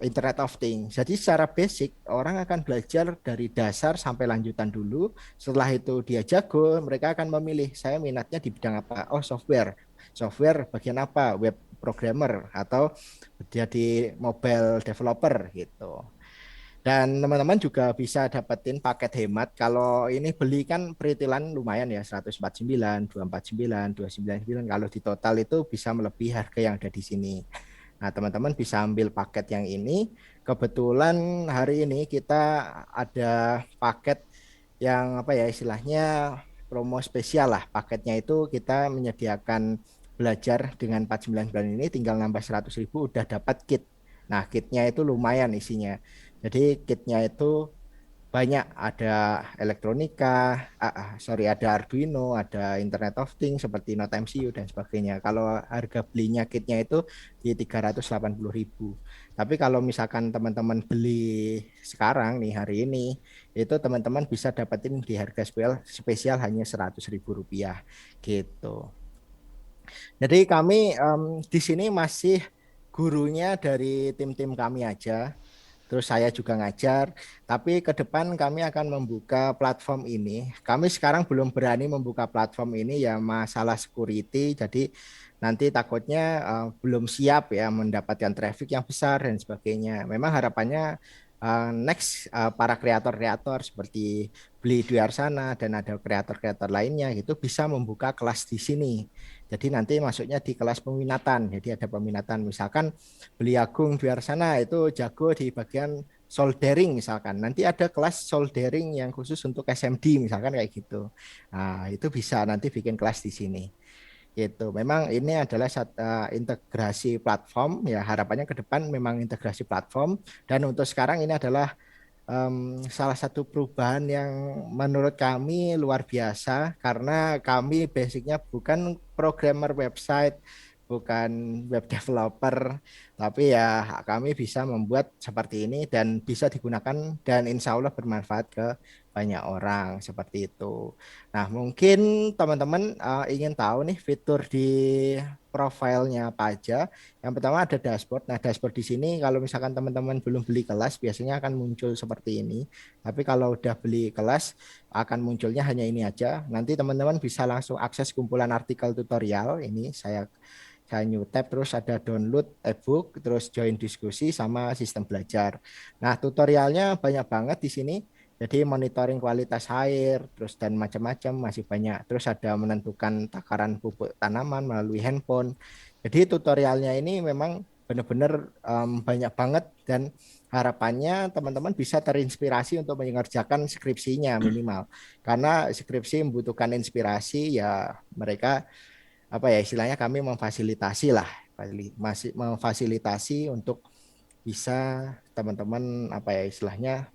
Internet of Things. Jadi secara basic orang akan belajar dari dasar sampai lanjutan dulu. Setelah itu dia jago, mereka akan memilih saya minatnya di bidang apa. Oh, software. Software bagian apa? Web programmer atau jadi mobile developer gitu. Dan teman-teman juga bisa dapetin paket hemat. Kalau ini beli kan peritilan lumayan ya, 149, 249, 299. Kalau di total itu bisa melebihi harga yang ada di sini. Nah, teman-teman bisa ambil paket yang ini. Kebetulan hari ini kita ada paket yang apa ya istilahnya promo spesial lah. Paketnya itu kita menyediakan belajar dengan 499 ini tinggal nambah 100.000 udah dapat kit. Nah, kitnya itu lumayan isinya. Jadi kitnya itu banyak, ada elektronika, ada Arduino, ada Internet of Things seperti Node MCU dan sebagainya. Kalau harga belinya kitnya itu di 380.000. Tapi kalau misalkan teman-teman beli sekarang nih hari ini, itu teman-teman bisa dapetin di harga spesial hanya 100.000 rupiah gitu. Jadi kami di sini masih gurunya dari tim-tim kami aja. Terus saya juga ngajar, tapi ke depan kami akan membuka platform ini. Kami sekarang belum berani membuka platform ini ya masalah security, jadi nanti takutnya belum siap ya mendapatkan traffic yang besar dan sebagainya. Memang harapannya next para kreator-kreator seperti Beli Duarsana dan ada kreator-kreator lainnya gitu bisa membuka kelas di sini. Jadi nanti masuknya di kelas peminatan. Jadi ada peminatan misalkan Beli Agung Duarsana itu jago di bagian soldering misalkan. Nanti ada kelas soldering yang khusus untuk SMD misalkan kayak gitu. Nah, itu bisa nanti bikin kelas di sini. Gitu. Memang ini adalah integrasi platform ya harapannya ke depan memang integrasi platform dan untuk sekarang ini adalah salah satu perubahan yang menurut kami luar biasa karena kami basicnya bukan programmer website, bukan web developer, tapi ya kami bisa membuat seperti ini dan bisa digunakan dan insya Allah bermanfaat ke banyak orang seperti itu. Nah, mungkin teman-teman ingin tahu nih fitur di profilnya apa aja. Yang pertama ada dashboard. Nah, dashboard di sini kalau misalkan teman-teman belum beli kelas biasanya akan muncul seperti ini. Tapi kalau udah beli kelas akan munculnya hanya ini aja. Nanti teman-teman bisa langsung akses kumpulan artikel tutorial. Ini saya new tab terus ada download ebook, terus join diskusi sama sistem belajar. Nah, tutorialnya banyak banget di sini. Jadi monitoring kualitas air, terus dan macam-macam masih banyak. Terus ada menentukan takaran pupuk tanaman melalui handphone. Jadi tutorialnya ini memang benar-benar banyak banget dan harapannya teman-teman bisa terinspirasi untuk mengerjakan skripsinya minimal. Karena skripsi membutuhkan inspirasi ya mereka apa ya istilahnya kami memfasilitasi lah, masih memfasilitasi untuk bisa teman-teman apa ya istilahnya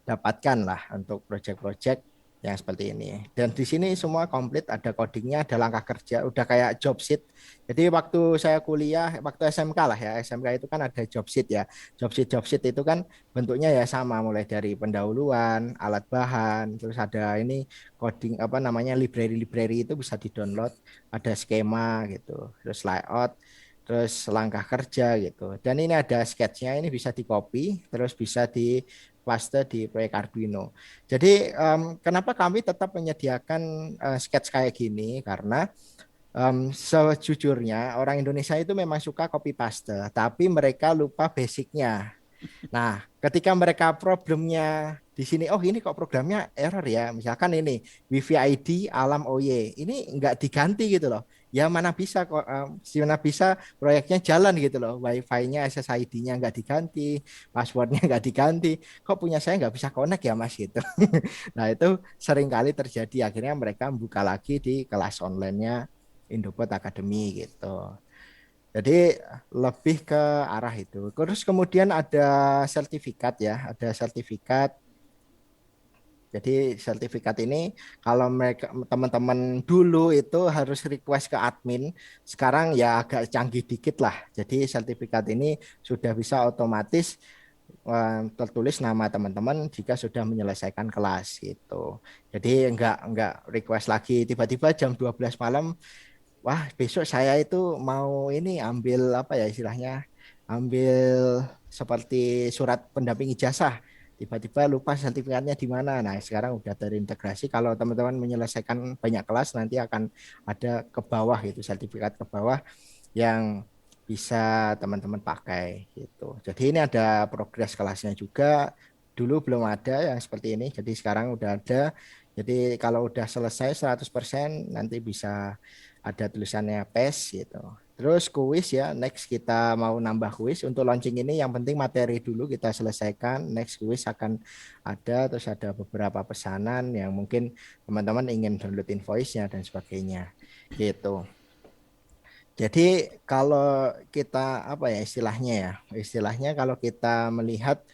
dapatkan lah untuk proyek-proyek yang seperti ini. Dan di sini semua komplit, ada codingnya, ada langkah kerja, udah kayak job sheet. Jadi waktu saya kuliah, waktu SMK lah ya, SMK itu kan ada job sheet ya. Job sheet itu kan bentuknya ya sama, mulai dari pendahuluan, alat bahan, terus ada ini coding apa namanya library-library itu bisa di-download, ada skema gitu, terus layout, terus langkah kerja gitu. Dan ini ada sketchnya, ini bisa di-copy, terus bisa di paste di proyek Arduino. Jadi kenapa kami tetap menyediakan sketch kayak gini? Karena sejujurnya orang Indonesia itu memang suka copy paste, tapi mereka lupa basicnya. Nah, ketika mereka problemnya di sini, oh ini kok programnya error ya. Misalkan ini WiFi ID alam OY, ini nggak diganti gitu loh. Ya mana bisa kok, mana bisa proyeknya jalan gitu loh. Wi-Fi-nya, SSID-nya nggak diganti, passwordnya nggak diganti. Kok punya saya nggak bisa connect ya Mas gitu. Nah itu sering kali terjadi. Akhirnya mereka buka lagi di kelas online-nya Indobot Academy gitu. Jadi lebih ke arah itu. Terus kemudian ada sertifikat ya, ada sertifikat. Jadi sertifikat ini kalau mereka teman-teman dulu itu harus request ke admin, sekarang ya agak canggih dikit lah. Jadi sertifikat ini sudah bisa otomatis tertulis nama teman-teman jika sudah menyelesaikan kelas gitu. Jadi enggak request lagi tiba-tiba jam 12 malam. Wah, besok saya itu mau ini ambil apa ya istilahnya, ambil seperti surat pendamping ijazah. Tiba-tiba lupa sertifikatnya di mana. Nah, sekarang udah terintegrasi. Kalau teman-teman menyelesaikan banyak kelas, nanti akan ada ke bawah gitu, sertifikat ke bawah yang bisa teman-teman pakai gitu. Jadi ini ada progres kelasnya juga. Dulu belum ada yang seperti ini, jadi sekarang udah ada. Jadi kalau udah selesai 100% nanti bisa ada tulisannya PES gitu. Terus kuis ya, next kita mau nambah kuis. Untuk launching ini yang penting materi dulu kita selesaikan. Next kuis akan ada, terus ada beberapa pesanan yang mungkin teman-teman ingin download invoice-nya dan sebagainya. Gitu. Jadi kalau kita apa ya istilahnya ya, istilahnya kalau kita melihat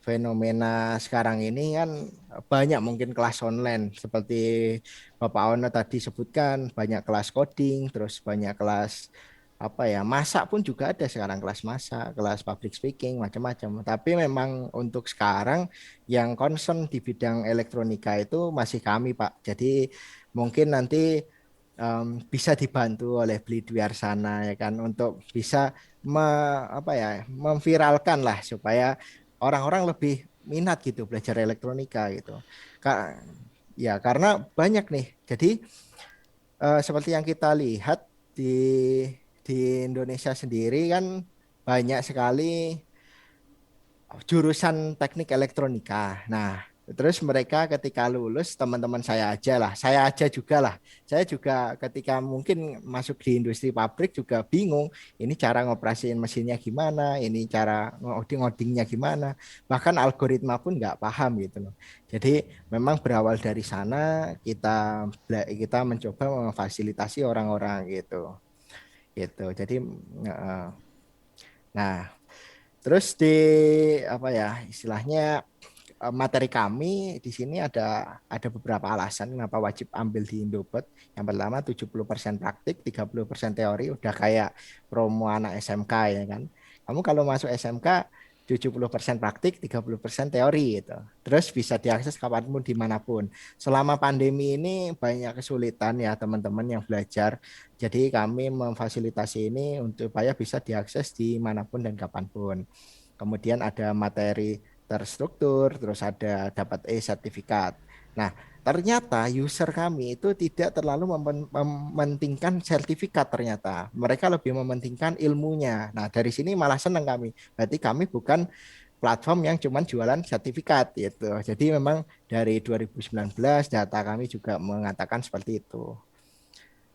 fenomena sekarang ini kan banyak mungkin kelas online seperti Bapak Ono tadi sebutkan banyak kelas coding, terus banyak kelas apa ya, masak pun juga ada sekarang, kelas masak, kelas public speaking, macam-macam. Tapi memang untuk sekarang yang concern di bidang elektronika itu masih kami, Pak. Jadi mungkin nanti bisa dibantu oleh Beli Dwi Arsana ya kan, untuk bisa apa ya, memviralkan lah supaya orang-orang lebih minat gitu belajar elektronika gitu. Ya karena banyak nih. Jadi seperti yang kita lihat di Indonesia sendiri kan banyak sekali jurusan teknik elektronika. Nah, terus mereka ketika lulus, teman-teman saya aja juga lah. Saya juga ketika mungkin masuk di industri pabrik juga bingung, ini cara ngoperasiin mesinnya gimana, ini cara ngoding-ngodingnya gimana, bahkan algoritma pun nggak paham gitu loh. Jadi memang berawal dari sana kita mencoba memfasilitasi orang-orang gitu. Gitu. Jadi nah, terus di apa ya istilahnya, materi kami di sini ada beberapa alasan kenapa wajib ambil di Indobot. Yang pertama 70% praktik, 30% teori, udah kayak promo anak SMK ya kan. Kamu kalau masuk SMK 70% praktik, 30% teori gitu. Terus bisa diakses kapanpun dimanapun. Selama pandemi ini banyak kesulitan ya teman-teman yang belajar. Jadi kami memfasilitasi ini untuk supaya bisa diakses dimanapun dan kapanpun. Kemudian ada materi terstruktur, terus ada dapat e-sertifikat. Nah, ternyata user kami itu tidak terlalu mementingkan sertifikat ternyata. Mereka lebih mementingkan ilmunya. Nah, dari sini malah senang kami. Berarti kami bukan platform yang cuma jualan sertifikat gitu. Jadi memang dari 2019 data kami juga mengatakan seperti itu.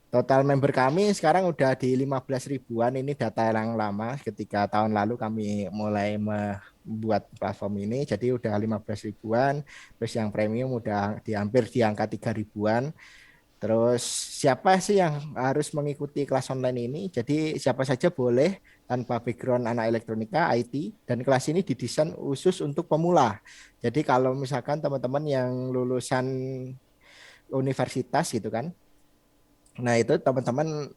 Total member kami sekarang udah di 15 ribuan, ini data yang lama ketika tahun lalu kami mulai membuat platform ini, jadi udah 15 ribuan, terus yang premium udah hampir di angka 3 ribuan. Terus siapa sih yang harus mengikuti kelas online ini? Jadi siapa saja boleh tanpa background anak elektronika, IT, dan kelas ini didesain khusus untuk pemula. Jadi kalau misalkan teman-teman yang lulusan universitas gitu kan, nah, itu teman-teman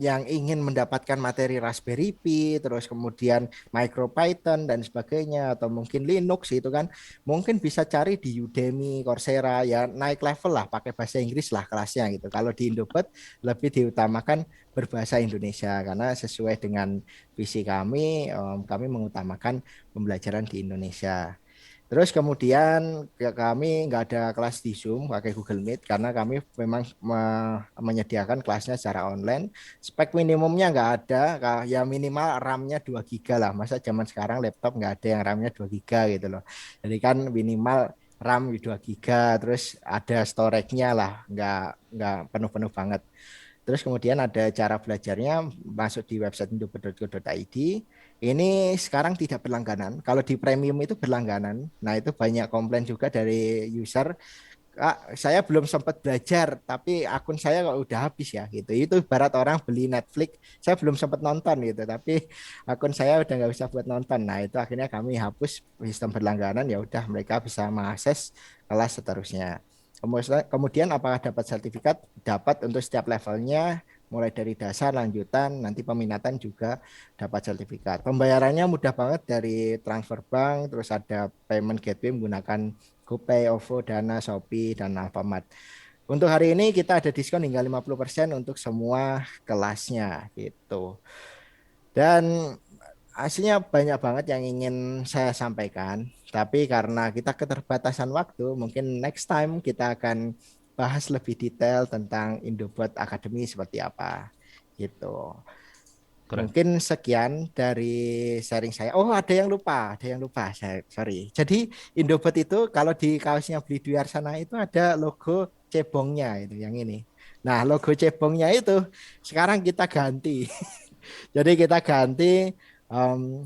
yang ingin mendapatkan materi Raspberry Pi, terus kemudian MicroPython dan sebagainya, atau mungkin Linux itu kan, mungkin bisa cari di Udemy, Coursera, ya naik level lah, pakai bahasa Inggris lah kelasnya gitu. Kalau di Indobot lebih diutamakan berbahasa Indonesia, karena sesuai dengan visi kami, kami mengutamakan pembelajaran di Indonesia. Terus kemudian kami nggak ada kelas di Zoom, pakai Google Meet karena kami memang menyediakan kelasnya secara online. Spek minimumnya nggak ada, ya minimal RAM-nya 2 giga lah. Masa zaman sekarang laptop nggak ada yang RAM-nya 2 giga gitu loh. Jadi kan minimal RAM 2 giga, terus ada storage-nya lah, nggak penuh-penuh banget. Terus kemudian ada cara belajarnya, masuk di website indobot.co.id. Ini sekarang tidak berlangganan. Kalau di premium itu berlangganan. Nah, itu banyak komplain juga dari user. Kak, saya belum sempat belajar, tapi akun saya kok udah habis ya gitu. Itu ibarat orang beli Netflix, saya belum sempat nonton gitu, tapi akun saya udah nggak bisa buat nonton. Nah, itu akhirnya kami hapus sistem berlangganan. Ya udah, mereka bisa mengakses kelas seterusnya. Kemudian apakah dapat sertifikat? Dapat untuk setiap levelnya, mulai dari dasar, lanjutan, nanti peminatan juga dapat sertifikat. Pembayarannya mudah banget dari transfer bank, terus ada payment gateway menggunakan GoPay, OVO, Dana, Shopee, dan Alfamart. Untuk hari ini kita ada diskon hingga 50% untuk semua kelasnya gitu. Dan aslinya banyak banget yang ingin saya sampaikan, tapi karena kita keterbatasan waktu, mungkin next time kita akan bahas lebih detail tentang Indobot Academy seperti apa gitu. Keren. Mungkin sekian dari sharing saya. Oh, ada yang lupa. Saya sorry. Jadi Indobot itu kalau di kaosnya Beli Dwi Arsana itu ada logo cebongnya itu yang ini. Nah, logo cebongnya itu sekarang kita ganti. Jadi kita ganti.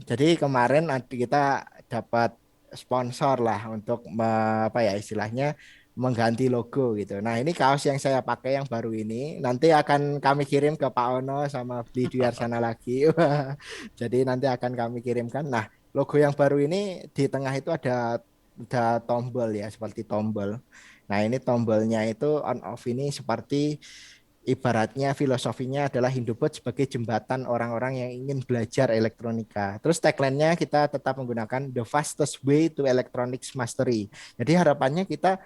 Jadi kemarin kita dapat sponsor lah untuk apa ya istilahnya mengganti logo gitu. Nah, ini kaos yang saya pakai yang baru ini nanti akan kami kirim ke Pak Ono sama Beli Duyarsana lagi. Jadi nanti akan kami kirimkan. Nah, logo yang baru ini di tengah itu ada tombol ya, seperti tombol. Nah, ini tombolnya itu on off ini seperti ibaratnya filosofinya adalah Indobot sebagai jembatan orang-orang yang ingin belajar elektronika. Terus tagline-nya kita tetap menggunakan the fastest way to electronics mastery. Jadi harapannya kita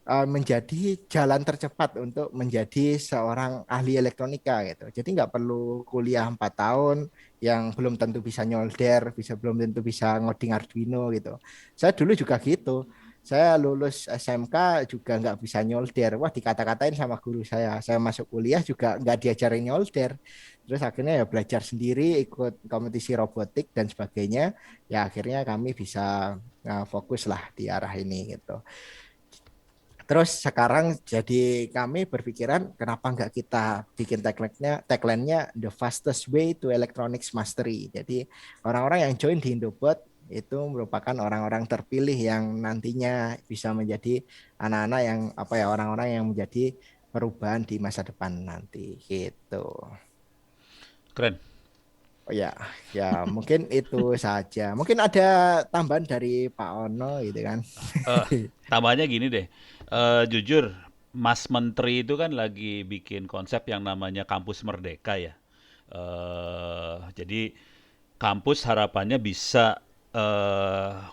menjadi jalan tercepat untuk menjadi seorang ahli elektronika gitu. Jadi nggak perlu kuliah 4 tahun yang belum tentu bisa nyolder, belum tentu bisa ngoding Arduino gitu. Saya dulu juga gitu. Saya lulus SMK juga nggak bisa nyolder. Wah, dikata-katain sama guru saya. Saya masuk kuliah juga nggak diajarin nyolder. Terus akhirnya ya belajar sendiri, ikut kompetisi robotik dan sebagainya. Ya akhirnya kami bisa fokus lah di arah ini gitu. Terus sekarang jadi kami berpikiran kenapa nggak kita bikin tagline-nya the fastest way to electronics mastery. Jadi orang-orang yang join di Indobot itu merupakan orang-orang terpilih yang nantinya bisa menjadi anak-anak yang orang-orang yang menjadi perubahan di masa depan nanti gitu. Keren. Oh ya, ya mungkin itu saja. Mungkin ada tambahan dari Pak Ono gitu kan. Tambahnya gini deh, jujur Mas Menteri itu kan lagi bikin konsep yang namanya kampus merdeka ya. Jadi kampus harapannya bisa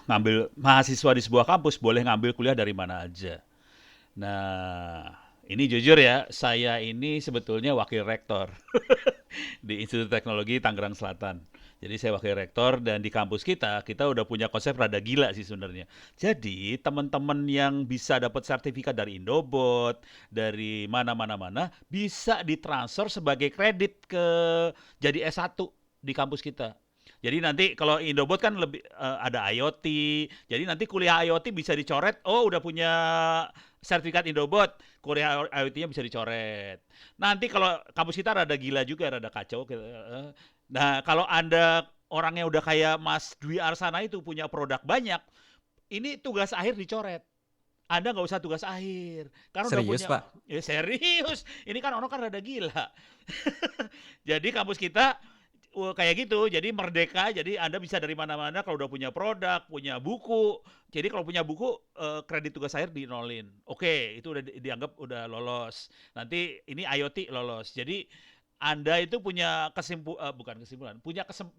ngambil mahasiswa di sebuah kampus boleh ngambil kuliah dari mana aja. Nah, ini jujur ya, saya ini sebetulnya wakil rektor di Institut Teknologi Tangerang Selatan. Jadi saya wakil rektor dan di kampus kita udah punya konsep rada gila sih sebenarnya. Jadi teman-teman yang bisa dapat sertifikat dari Indobot, dari mana-mana bisa ditransfer sebagai kredit ke jadi S1 di kampus kita. Jadi nanti kalau Indobot kan lebih ada IoT. Jadi nanti kuliah IoT bisa dicoret, oh udah punya sertifikat Indobot, kuliah IoT-nya bisa dicoret. Nanti kalau kampus kita rada gila juga, rada kacau. Nah, kalau Anda orangnya udah kayak Mas Dwi Arsana itu punya produk banyak, ini tugas akhir dicoret. Anda nggak usah tugas akhir, karena udah Serius, punya. Pak? Ya serius, ini kan orang kan rada gila. Jadi kampus kita kayak gitu, jadi merdeka, jadi Anda bisa dari mana-mana kalau udah punya produk, punya buku. Jadi kalau punya buku, kredit tugas akhir dinolin. Oke, itu udah dianggap udah lolos. Nanti ini IoT lolos. Jadi Anda itu punya bukan kesimpulan,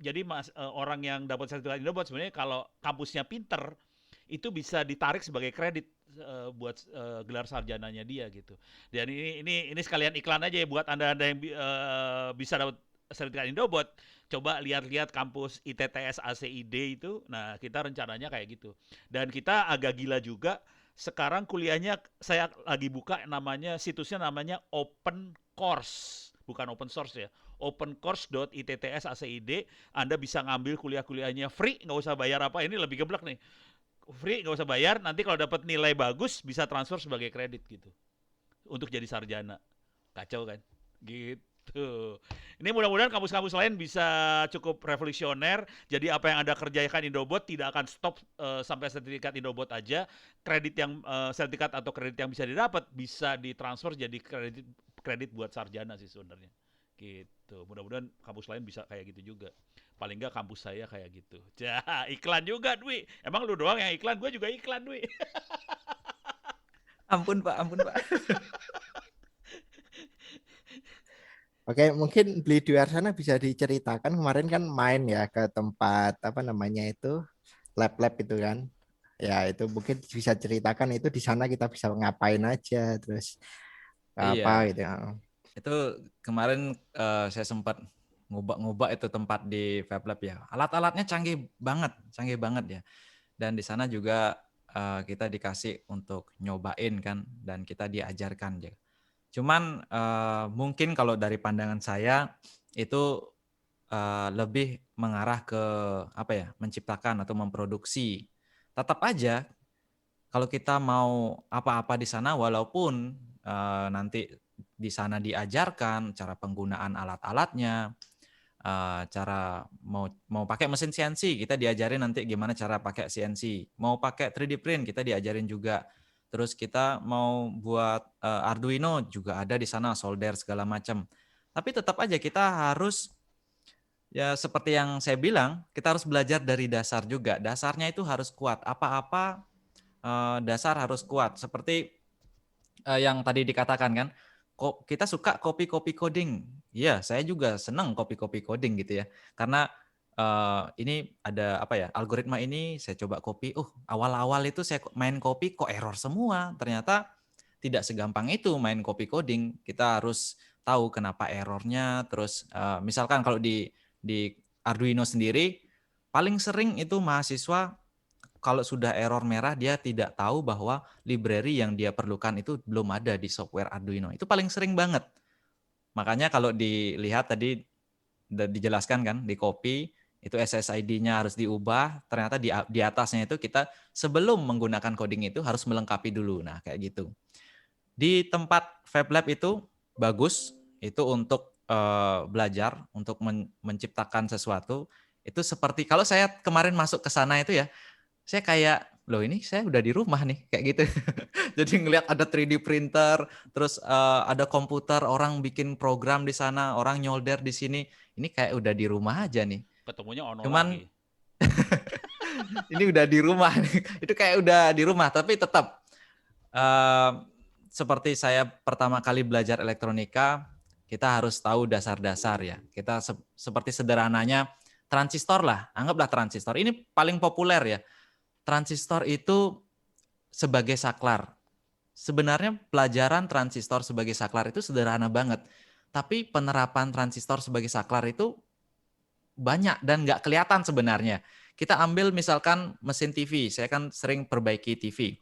jadi orang yang dapat sertifikat Indobot sebenarnya kalau kampusnya pinter, itu bisa ditarik sebagai kredit buat gelar sarjananya dia gitu. Dan ini sekalian iklan aja ya buat Anda-anda yang bisa dapat sertifikat Indobot, coba lihat-lihat kampus ITTS ACID itu. Nah, kita rencananya kayak gitu. Dan kita agak gila juga, sekarang kuliahnya saya lagi buka situsnya namanya Open Course, bukan open source ya. opencourse.itts.acid. Anda bisa ngambil kuliah-kuliahnya free, nggak usah bayar apa. Ini lebih geblek nih. Free, nggak usah bayar. Nanti kalau dapat nilai bagus, bisa transfer sebagai kredit gitu. Untuk jadi sarjana. Kacau kan? Gitu. Ini mudah-mudahan kampus-kampus lain bisa cukup revolusioner. Jadi apa yang Anda kerjakan Indobot tidak akan stop sampai sertifikat Indobot aja. Sertifikat atau kredit yang bisa didapat bisa ditransfer jadi kredit buat sarjana sih sebenarnya. Gitu. Mudah-mudahan kampus lain bisa kayak gitu juga. Paling nggak kampus saya kayak gitu. Iklan juga, Dwi. Emang lu doang yang iklan? Gue juga iklan, Dwi. Ampun, Pak. Oke, mungkin Beli Dwi Arsana bisa diceritakan kemarin kan main ya ke tempat lab-lab itu kan. Ya, itu mungkin bisa ceritakan itu di sana kita bisa ngapain aja terus apa Iya, gitu ya. itu kemarin saya sempat ngubah itu tempat di Fab Lab ya. Alat-alatnya canggih banget ya. Dan di sana juga kita dikasih untuk nyobain kan, dan kita diajarkan ya. Cuman mungkin kalau dari pandangan saya itu lebih mengarah ke menciptakan atau memproduksi. Tetap aja kalau kita mau apa-apa di sana, walaupun nanti di sana diajarkan cara penggunaan alat-alatnya, cara mau pakai mesin CNC, kita diajarin nanti gimana cara pakai CNC. Mau pakai 3D print, kita diajarin juga. Terus kita mau buat Arduino juga ada di sana, solder segala macam. Tapi tetap aja kita harus, ya seperti yang saya bilang, kita harus belajar dari dasar juga. Dasarnya itu harus kuat. Apa-apa dasar harus kuat. Seperti yang tadi dikatakan kan, kok kita suka copy coding. Iya, saya juga senang copy coding gitu ya. Karena ini ada apa ya, algoritma ini saya coba copy. Awal-awal itu saya main copy kok error semua. Ternyata tidak segampang itu main copy coding. Kita harus tahu kenapa errornya. Terus misalkan kalau di Arduino sendiri paling sering itu mahasiswa kalau sudah error merah dia tidak tahu bahwa library yang dia perlukan itu belum ada di software Arduino. Itu paling sering banget. Makanya kalau dilihat tadi dijelaskan kan di copy itu SSID-nya harus diubah, ternyata di atasnya itu kita sebelum menggunakan coding itu harus melengkapi dulu. Nah, kayak gitu. Di tempat FabLab itu bagus, itu untuk belajar, untuk menciptakan sesuatu. Itu seperti kalau saya kemarin masuk ke sana itu ya, saya kayak, loh ini saya udah di rumah nih, kayak gitu. Jadi ngelihat ada 3D printer, terus ada komputer, orang bikin program di sana, orang nyolder di sini. Ini kayak udah di rumah aja nih. Ketemunya ono Cuman lagi. ini udah di rumah nih. Itu kayak udah di rumah, tapi tetap eh, seperti saya pertama kali belajar elektronika, kita harus tahu dasar-dasar ya. Kita seperti sederhananya transistor lah, anggaplah transistor. Ini paling populer ya. Transistor itu sebagai saklar. Sebenarnya pelajaran transistor sebagai saklar itu sederhana banget. Tapi penerapan transistor sebagai saklar itu banyak dan nggak kelihatan sebenarnya. Kita ambil misalkan mesin TV, saya kan sering perbaiki TV.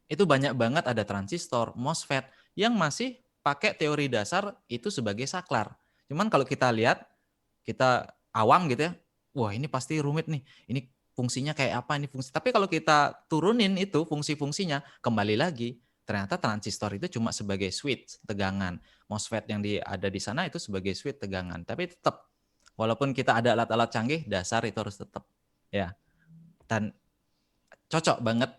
Itu banyak banget ada transistor, MOSFET yang masih pakai teori dasar itu sebagai saklar. Cuman kalau kita lihat, kita awam gitu ya, wah ini pasti rumit nih, ini fungsinya kayak apa, ini fungsi. Tapi kalau kita turunin itu fungsi-fungsinya, kembali lagi, ternyata transistor itu cuma sebagai switch tegangan. MOSFET yang ada di sana itu sebagai switch tegangan. Tapi tetap, walaupun kita ada alat-alat canggih, dasar itu harus tetap. Ya, dan cocok banget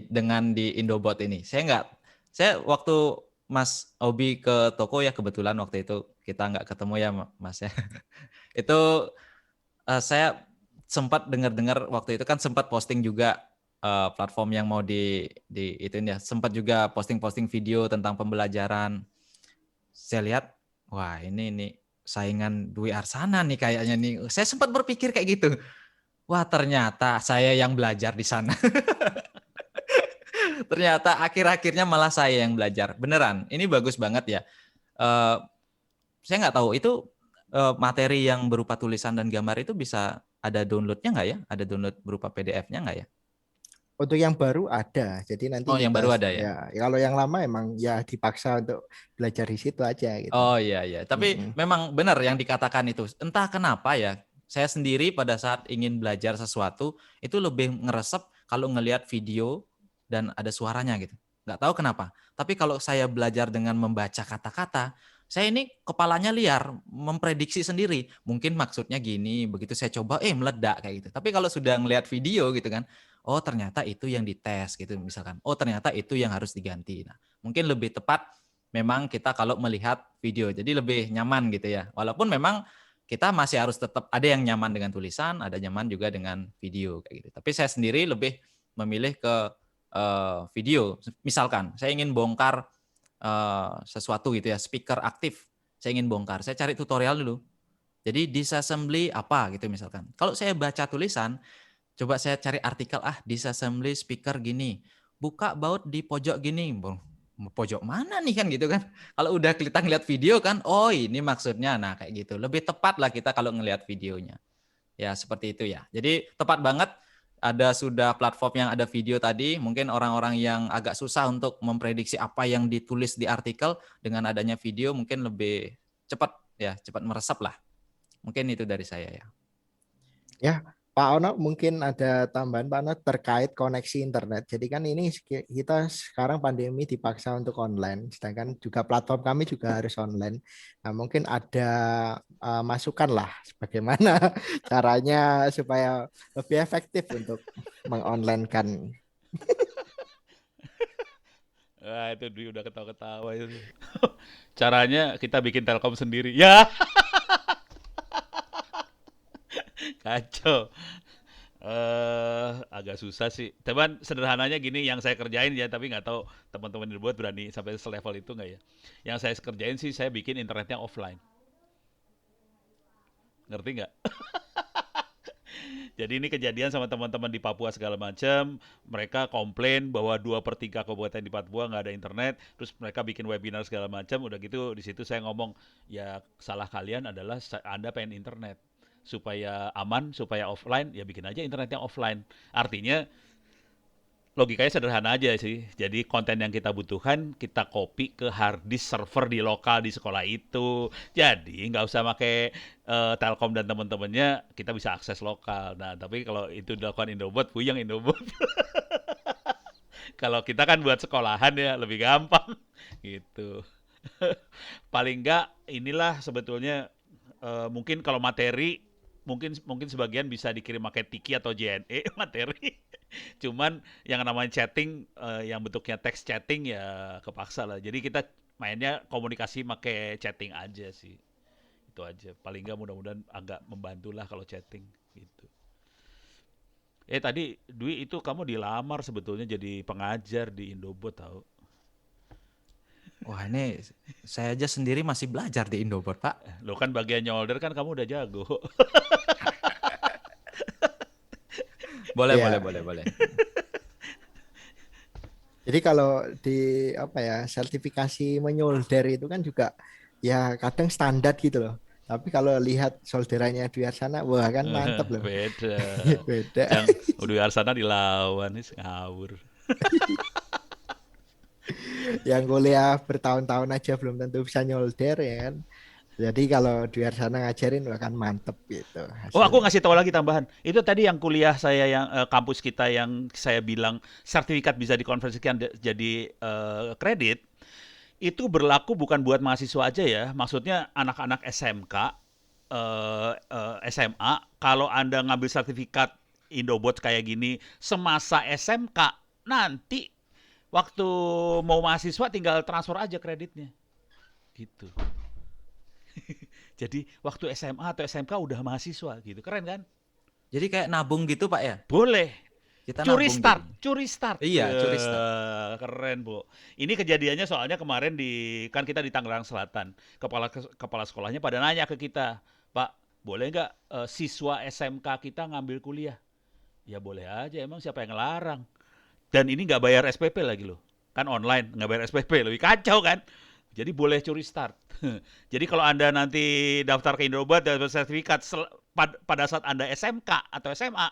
dengan di Indobot ini. Saya waktu Mas Obi ke toko ya, kebetulan waktu itu kita nggak ketemu ya Mas ya. Itu saya sempat dengar-dengar waktu itu kan sempat posting juga platform yang mau di itu ya, sempat juga posting-posting video tentang pembelajaran. Saya lihat, wah ini saingan Dwi Arsana nih kayaknya nih. Saya sempat berpikir kayak gitu. Wah ternyata saya yang belajar di sana. Ternyata akhir-akhirnya malah saya yang belajar. Beneran, ini bagus banget ya. Eh, saya nggak tahu itu materi yang berupa tulisan dan gambar itu bisa ada downloadnya nggak ya? Ada download berupa PDF-nya nggak ya? Untuk yang baru ada, jadi nanti Oh, yang kita baru ada ya? kalau yang lama emang ya dipaksa untuk belajar di situ aja gitu. Oh iya iya. Tapi Mm-mm. memang benar yang dikatakan itu. Entah kenapa ya. Saya sendiri pada saat ingin belajar sesuatu itu lebih ngeresep kalau ngelihat video dan ada suaranya gitu. Nggak tahu kenapa. Tapi kalau saya belajar dengan membaca kata-kata, saya ini kepalanya liar, memprediksi sendiri. Mungkin maksudnya gini, begitu saya coba, meledak kayak gitu. Tapi kalau sudah ngelihat video gitu kan, oh ternyata itu yang dites gitu misalkan. Oh ternyata itu yang harus diganti. Nah, mungkin lebih tepat memang kita kalau melihat video. Jadi lebih nyaman gitu ya. Walaupun memang kita masih harus tetap ada yang nyaman dengan tulisan, ada nyaman juga dengan video kayak gitu. Tapi saya sendiri lebih memilih ke video. Misalkan saya ingin bongkar sesuatu gitu ya, speaker aktif. Saya ingin bongkar, saya cari tutorial dulu. Jadi disassembly apa gitu misalkan. Kalau saya baca tulisan, coba saya cari artikel disassembly speaker gini. Buka baut di pojok gini. Pojok mana nih kan gitu kan. Kalau udah kita ngeliat video kan, oh ini maksudnya. Nah kayak gitu. Lebih tepat lah kita kalau ngelihat videonya. Ya seperti itu ya. Jadi tepat banget ada sudah platform yang ada video tadi. Mungkin orang-orang yang agak susah untuk memprediksi apa yang ditulis di artikel dengan adanya video mungkin lebih cepat ya, cepat meresap lah. Mungkin itu dari saya ya. Ya, Pak Ono mungkin ada tambahan Pak Ono terkait koneksi internet. Jadi kan ini kita sekarang pandemi dipaksa untuk online, sedangkan juga platform kami juga harus online. Nah, mungkin ada masukan lah bagaimana caranya supaya lebih efektif untuk mengonlinekan. Wah, itu Dwi udah ketawa-ketawa itu. Caranya kita bikin Telkom sendiri. Ya, kacau. Agak susah sih. Cuman sederhananya gini yang saya kerjain ya, tapi nggak tahu teman-teman di buat berani sampai selevel itu nggak ya. Yang saya kerjain sih saya bikin internetnya offline. Ngerti nggak? Jadi ini kejadian sama teman-teman di Papua segala macam. Mereka komplain bahwa 2/3 kabupaten di Papua nggak ada internet. Terus mereka bikin webinar segala macam. Udah gitu di situ saya ngomong, ya salah kalian adalah Anda pengen internet supaya aman, supaya offline, ya bikin aja internetnya offline. Artinya logikanya sederhana aja sih. Jadi konten yang kita butuhkan kita copy ke hard disk server di lokal di sekolah itu. Jadi nggak usah pakai Telkom dan teman-temannya, kita bisa akses lokal. Nah, tapi kalau itu dilakukan Indobot, puyeng Indobot. Kalau kita kan buat sekolahan ya lebih gampang gitu. Paling nggak inilah sebetulnya mungkin kalau materi mungkin mungkin sebagian bisa dikirim pakai Tiki atau JNE materi. Cuman yang namanya chatting yang bentuknya teks chatting ya kepaksa lah. Jadi kita mainnya komunikasi pakai chatting aja sih. Itu aja. Paling nggak mudah-mudahan agak membantu lah kalau chatting gitu. Tadi Dwi itu kamu dilamar sebetulnya jadi pengajar di Indobot tahu. Wah, ini saya aja sendiri masih belajar di Indobot, Pak. Lo kan bagian nyolder kan kamu udah jago. Boleh, boleh, Ya, boleh, boleh. jadi kalau di apa ya sertifikasi menyolder itu kan juga ya kadang standar gitu loh. Tapi kalau lihat solderannya Dwi Arsana, wah kan mantep loh. Beda. Beda. Yang udah Arsana dilawan nih ngawur. Yang kuliah bertahun-tahun aja belum tentu bisa nyolder ya kan. Jadi kalau Dwi Arsana ngajarin wah kan mantep gitu Oh, aku hasilnya. ngasih tahu lagi tambahan. Itu tadi yang kuliah saya yang kampus kita yang saya bilang sertifikat bisa dikonversikan jadi kredit, itu berlaku bukan buat mahasiswa aja ya. Maksudnya anak-anak SMK, SMA, kalau Anda ngambil sertifikat Indobot kayak gini semasa SMK, nanti waktu mau mahasiswa tinggal transfer aja kreditnya. Gitu. Jadi waktu SMA atau SMK udah mahasiswa gitu. Keren kan? Jadi kayak nabung gitu, Pak ya? Boleh. Kita Curi nabung start, gitu. curi start. Iya, curi start. Keren, Bu. Ini kejadiannya soalnya kemarin kan kita di Tangerang Selatan. Kepala sekolahnya pada nanya ke kita, "Pak, boleh nggak siswa SMK kita ngambil kuliah?" Ya boleh aja, emang siapa yang ngelarang? Dan ini nggak bayar SPP lagi loh. Kan online, nggak bayar SPP, lebih kacau kan? Jadi boleh curi start. Jadi kalau Anda nanti daftar ke Indobat dan sertifikat pada saat Anda SMK atau SMA,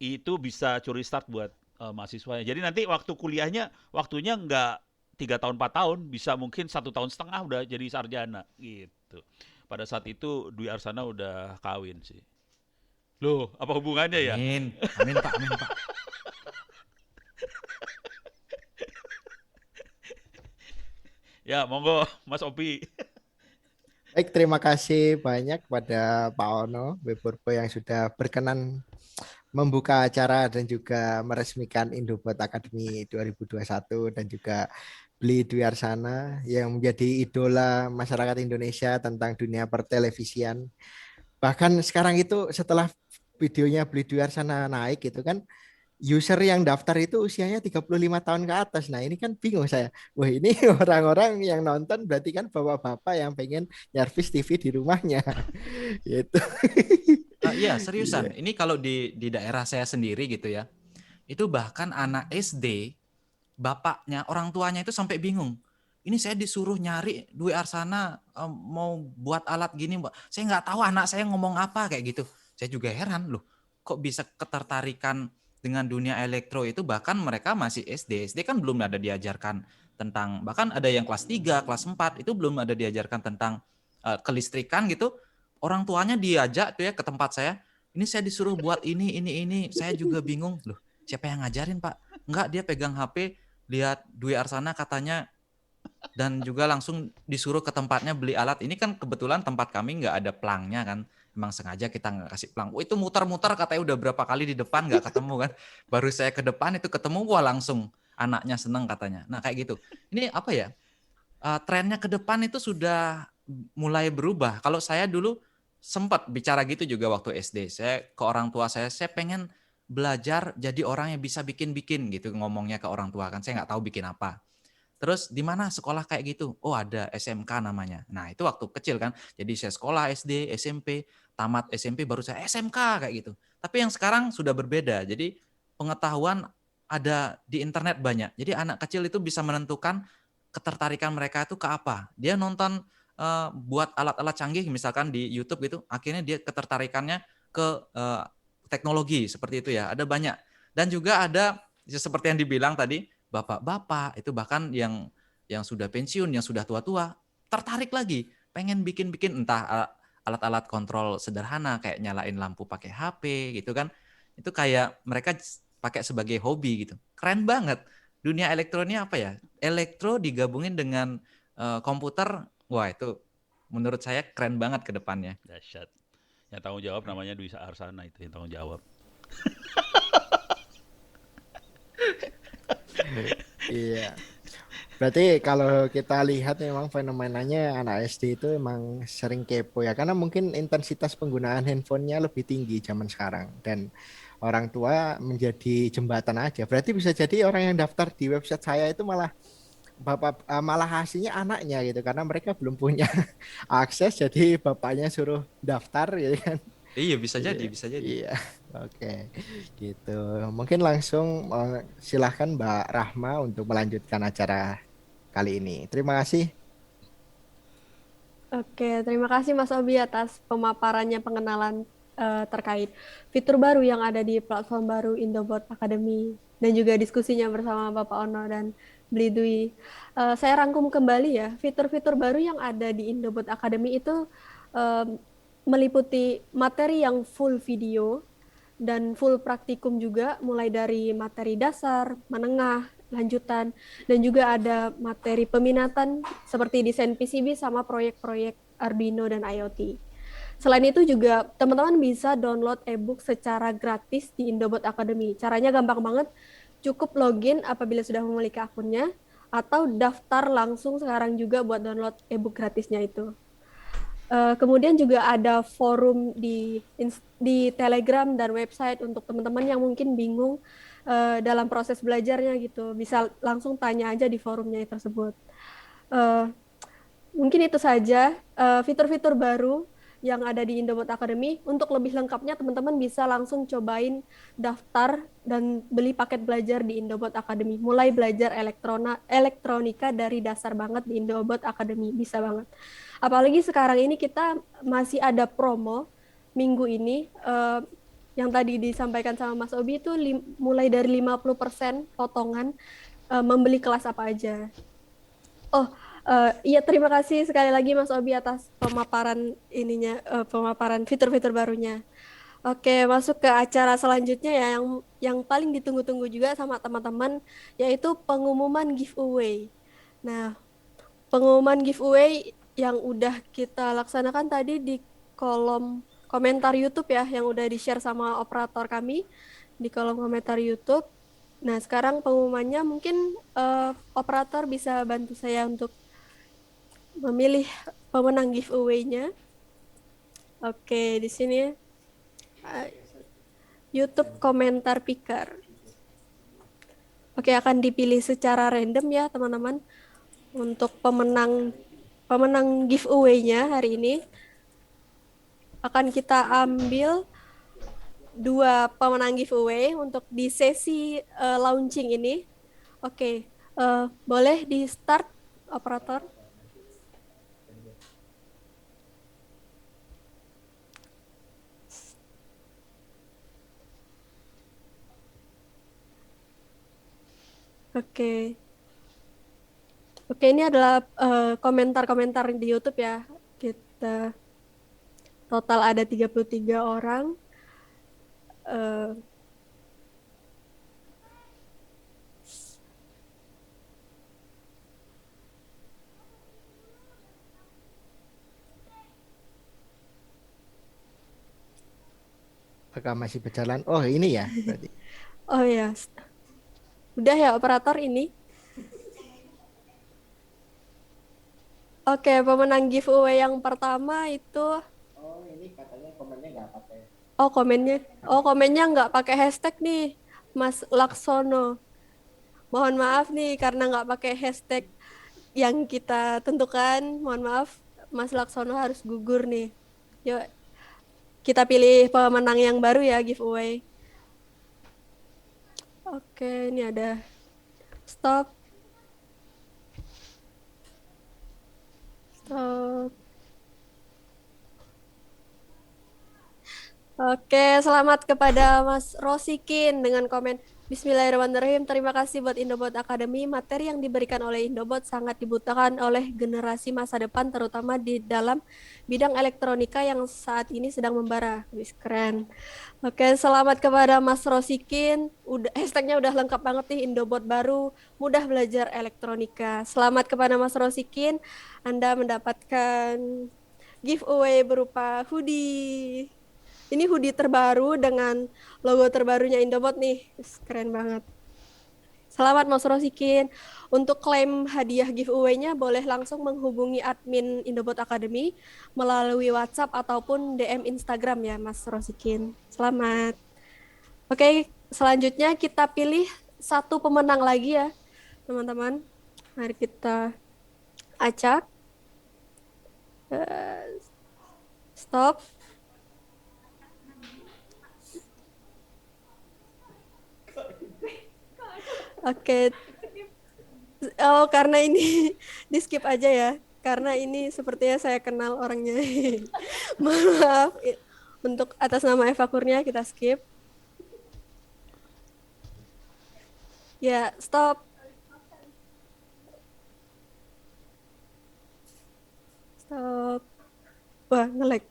itu bisa curi start buat mahasiswanya. Jadi nanti waktu kuliahnya, waktunya nggak 3 tahun 4 tahun, bisa mungkin 1 tahun setengah udah jadi sarjana gitu. Pada saat itu Dwi Arsana udah kawin sih. Loh, apa hubungannya ya? Amin. Amin, Pak. Amin, Pak. Ya, monggo Mas Opi. Baik, terima kasih banyak pada Pak Ono Weborbo yang sudah berkenan membuka acara dan juga meresmikan Indobot Academy 2021 dan juga Beli Dwi Arsana yang menjadi idola masyarakat Indonesia tentang dunia pertelevisian. Bahkan sekarang itu setelah videonya Beli Dwi Arsana naik gitu kan, user yang daftar itu usianya 35 tahun ke atas. Nah, ini kan bingung saya. Wah, ini orang-orang yang nonton berarti kan bapak-bapak yang pengen nyervis TV di rumahnya. Gitu. Iya, Iya. seriusan. Ini kalau di daerah saya sendiri gitu ya. Itu bahkan anak SD, bapaknya, orang tuanya itu sampai bingung. Ini saya disuruh nyari Dwi Arsana mau buat alat gini, Mbak. Saya nggak tahu anak saya ngomong apa kayak gitu. Saya juga heran loh, kok bisa ketertarikan dengan dunia elektro itu bahkan mereka masih SD. SD kan belum ada diajarkan tentang, bahkan ada yang kelas 3, kelas 4 itu belum ada diajarkan tentang kelistrikan gitu. Orang tuanya diajak tuh ya ke tempat saya. Ini saya disuruh buat ini. Saya juga bingung loh. Siapa yang ngajarin, Pak? Enggak, dia pegang HP, lihat Dwi Arsana katanya, dan juga langsung disuruh ke tempatnya beli alat. Ini kan kebetulan tempat kami nggak ada pelangnya kan. Emang sengaja kita nggak kasih pelang. Oh, itu muter-muter katanya udah berapa kali di depan nggak ketemu kan. Baru saya ke depan itu ketemu, wah langsung anaknya seneng katanya. Nah kayak gitu. Ini apa ya? Trennya ke depan itu sudah mulai berubah. Kalau saya dulu sempat bicara gitu juga waktu SD. Saya ke orang tua saya pengen belajar jadi orang yang bisa bikin-bikin gitu ngomongnya ke orang tua kan. Saya nggak tahu bikin apa. Terus di mana sekolah kayak gitu? Oh ada SMK namanya. Nah itu waktu kecil kan. Jadi saya sekolah SD, SMP, tamat SMP baru saya SMK kayak gitu. Tapi yang sekarang sudah berbeda. Jadi pengetahuan ada di internet banyak. Jadi anak kecil itu bisa menentukan ketertarikan mereka itu ke apa. Dia nonton buat alat-alat canggih misalkan di YouTube gitu. Akhirnya dia ketertarikannya ke teknologi seperti itu ya. Ada banyak. Dan juga ada seperti yang dibilang tadi bapak-bapak itu bahkan yang sudah pensiun, yang sudah tua-tua, tertarik lagi, pengen bikin-bikin entah alat-alat kontrol sederhana kayak nyalain lampu pakai HP gitu kan. Itu kayak mereka pakai sebagai hobi gitu. Keren banget. Dunia elektroniknya apa ya? Elektro digabungin dengan komputer, wah itu menurut saya keren banget ke depannya. Dahsyat. Yang tanggung jawab namanya Dwi Arsana itu yang tanggung jawab. Iya. Berarti kalau kita lihat memang fenomenanya anak SD itu emang sering kepo ya, karena mungkin intensitas penggunaan handphonenya lebih tinggi zaman sekarang dan orang tua menjadi jembatan aja. Berarti bisa jadi orang yang daftar di website saya itu malah malah hasilnya anaknya gitu, karena mereka belum punya akses, jadi bapaknya suruh daftar gitu kan. Iya bisa jadi, Iya, bisa jadi. iya. Oke, gitu. Mungkin langsung silahkan Mbak Rahma untuk melanjutkan acara kali ini. Terima kasih. Oke, terima kasih Mas Obi atas pemaparannya pengenalan terkait fitur baru yang ada di platform baru Indobot Academy dan juga diskusinya bersama Bapak Ono dan Beli Dwi. Saya rangkum kembali ya, fitur-fitur baru yang ada di Indobot Academy itu eh, meliputi materi yang full video dan full praktikum juga, mulai dari materi dasar, menengah, lanjutan, dan juga ada materi peminatan seperti desain PCB sama proyek-proyek Arduino dan IoT. Selain itu juga teman-teman bisa download ebook secara gratis di Indobot Academy. Caranya gampang banget, cukup login apabila sudah memiliki akunnya, atau daftar langsung sekarang juga buat download ebook gratisnya itu. Kemudian juga ada forum di Telegram dan website untuk teman-teman yang mungkin bingung dalam proses belajarnya gitu. Bisa langsung tanya aja di forumnya tersebut. Uh, Mungkin itu saja fitur-fitur baru yang ada di Indobot Academy. Untuk lebih lengkapnya teman-teman bisa langsung cobain daftar dan beli paket belajar di Indobot Academy. Mulai belajar elektronika dari dasar banget di Indobot Academy, bisa banget. Apalagi sekarang ini kita masih ada promo minggu ini yang tadi disampaikan sama Mas Obi itu mulai dari 50% potongan membeli kelas apa aja. Oh, iya terima kasih sekali lagi Mas Obi atas pemaparan pemaparan fitur-fitur barunya. Oke, masuk ke acara selanjutnya ya yang paling ditunggu-tunggu juga sama teman-teman, yaitu pengumuman giveaway. Nah, pengumuman giveaway yang udah kita laksanakan tadi di kolom komentar YouTube ya, yang udah di-share sama operator kami di kolom komentar YouTube. Nah, sekarang pengumumannya mungkin operator bisa bantu saya untuk memilih pemenang giveaway-nya. Oke, di sini YouTube komentar picker. Oke, akan dipilih secara random ya, teman-teman. Untuk pemenang giveaway-nya hari ini akan kita ambil 2 pemenang giveaway untuk di sesi launching ini. Oke, boleh di start operator. Oke. Oke, ini adalah komentar-komentar di YouTube ya. Kita total ada 33 orang. Apakah masih berjalan? Oh, ini ya berarti. Oh ya, udah ya operator ini. Oke, pemenang giveaway yang pertama itu Oh, ini katanya komennya nggak pakai. Oh komennya nggak pakai hashtag nih, Mas Laksono. Mohon maaf nih karena nggak pakai hashtag yang kita tentukan. Mohon maaf, Mas Laksono harus gugur nih. Yuk kita pilih pemenang yang baru ya giveaway. Oke, ini ada stop, stop. Oke, selamat kepada Mas Rosikin dengan komen Bismillahirrahmanirrahim. Terima kasih buat Indobot Academy. Materi yang diberikan oleh Indobot sangat dibutuhkan oleh generasi masa depan, terutama di dalam bidang elektronika yang saat ini sedang membara. Wis keren. Oke, selamat kepada Mas Rosikin. Hashtagnya udah lengkap banget nih, Indobot baru, mudah belajar elektronika. Selamat kepada Mas Rosikin. Anda mendapatkan giveaway berupa hoodie. Ini hoodie terbaru dengan logo terbarunya Indobot nih. Keren banget. Selamat Mas Rosikin. Untuk klaim hadiah giveaway-nya boleh langsung menghubungi admin Indobot Academy melalui WhatsApp ataupun DM Instagram ya Mas Rosikin. Selamat. Oke, selanjutnya kita pilih satu pemenang lagi ya teman-teman. Mari kita acak. Stop. Oke. Oh, karena ini di skip aja ya. Karena ini sepertinya saya kenal orangnya. Maaf. Untuk atas nama Eva Kurnia kita skip. Ya, stop. Stop. Wah, nge-lag.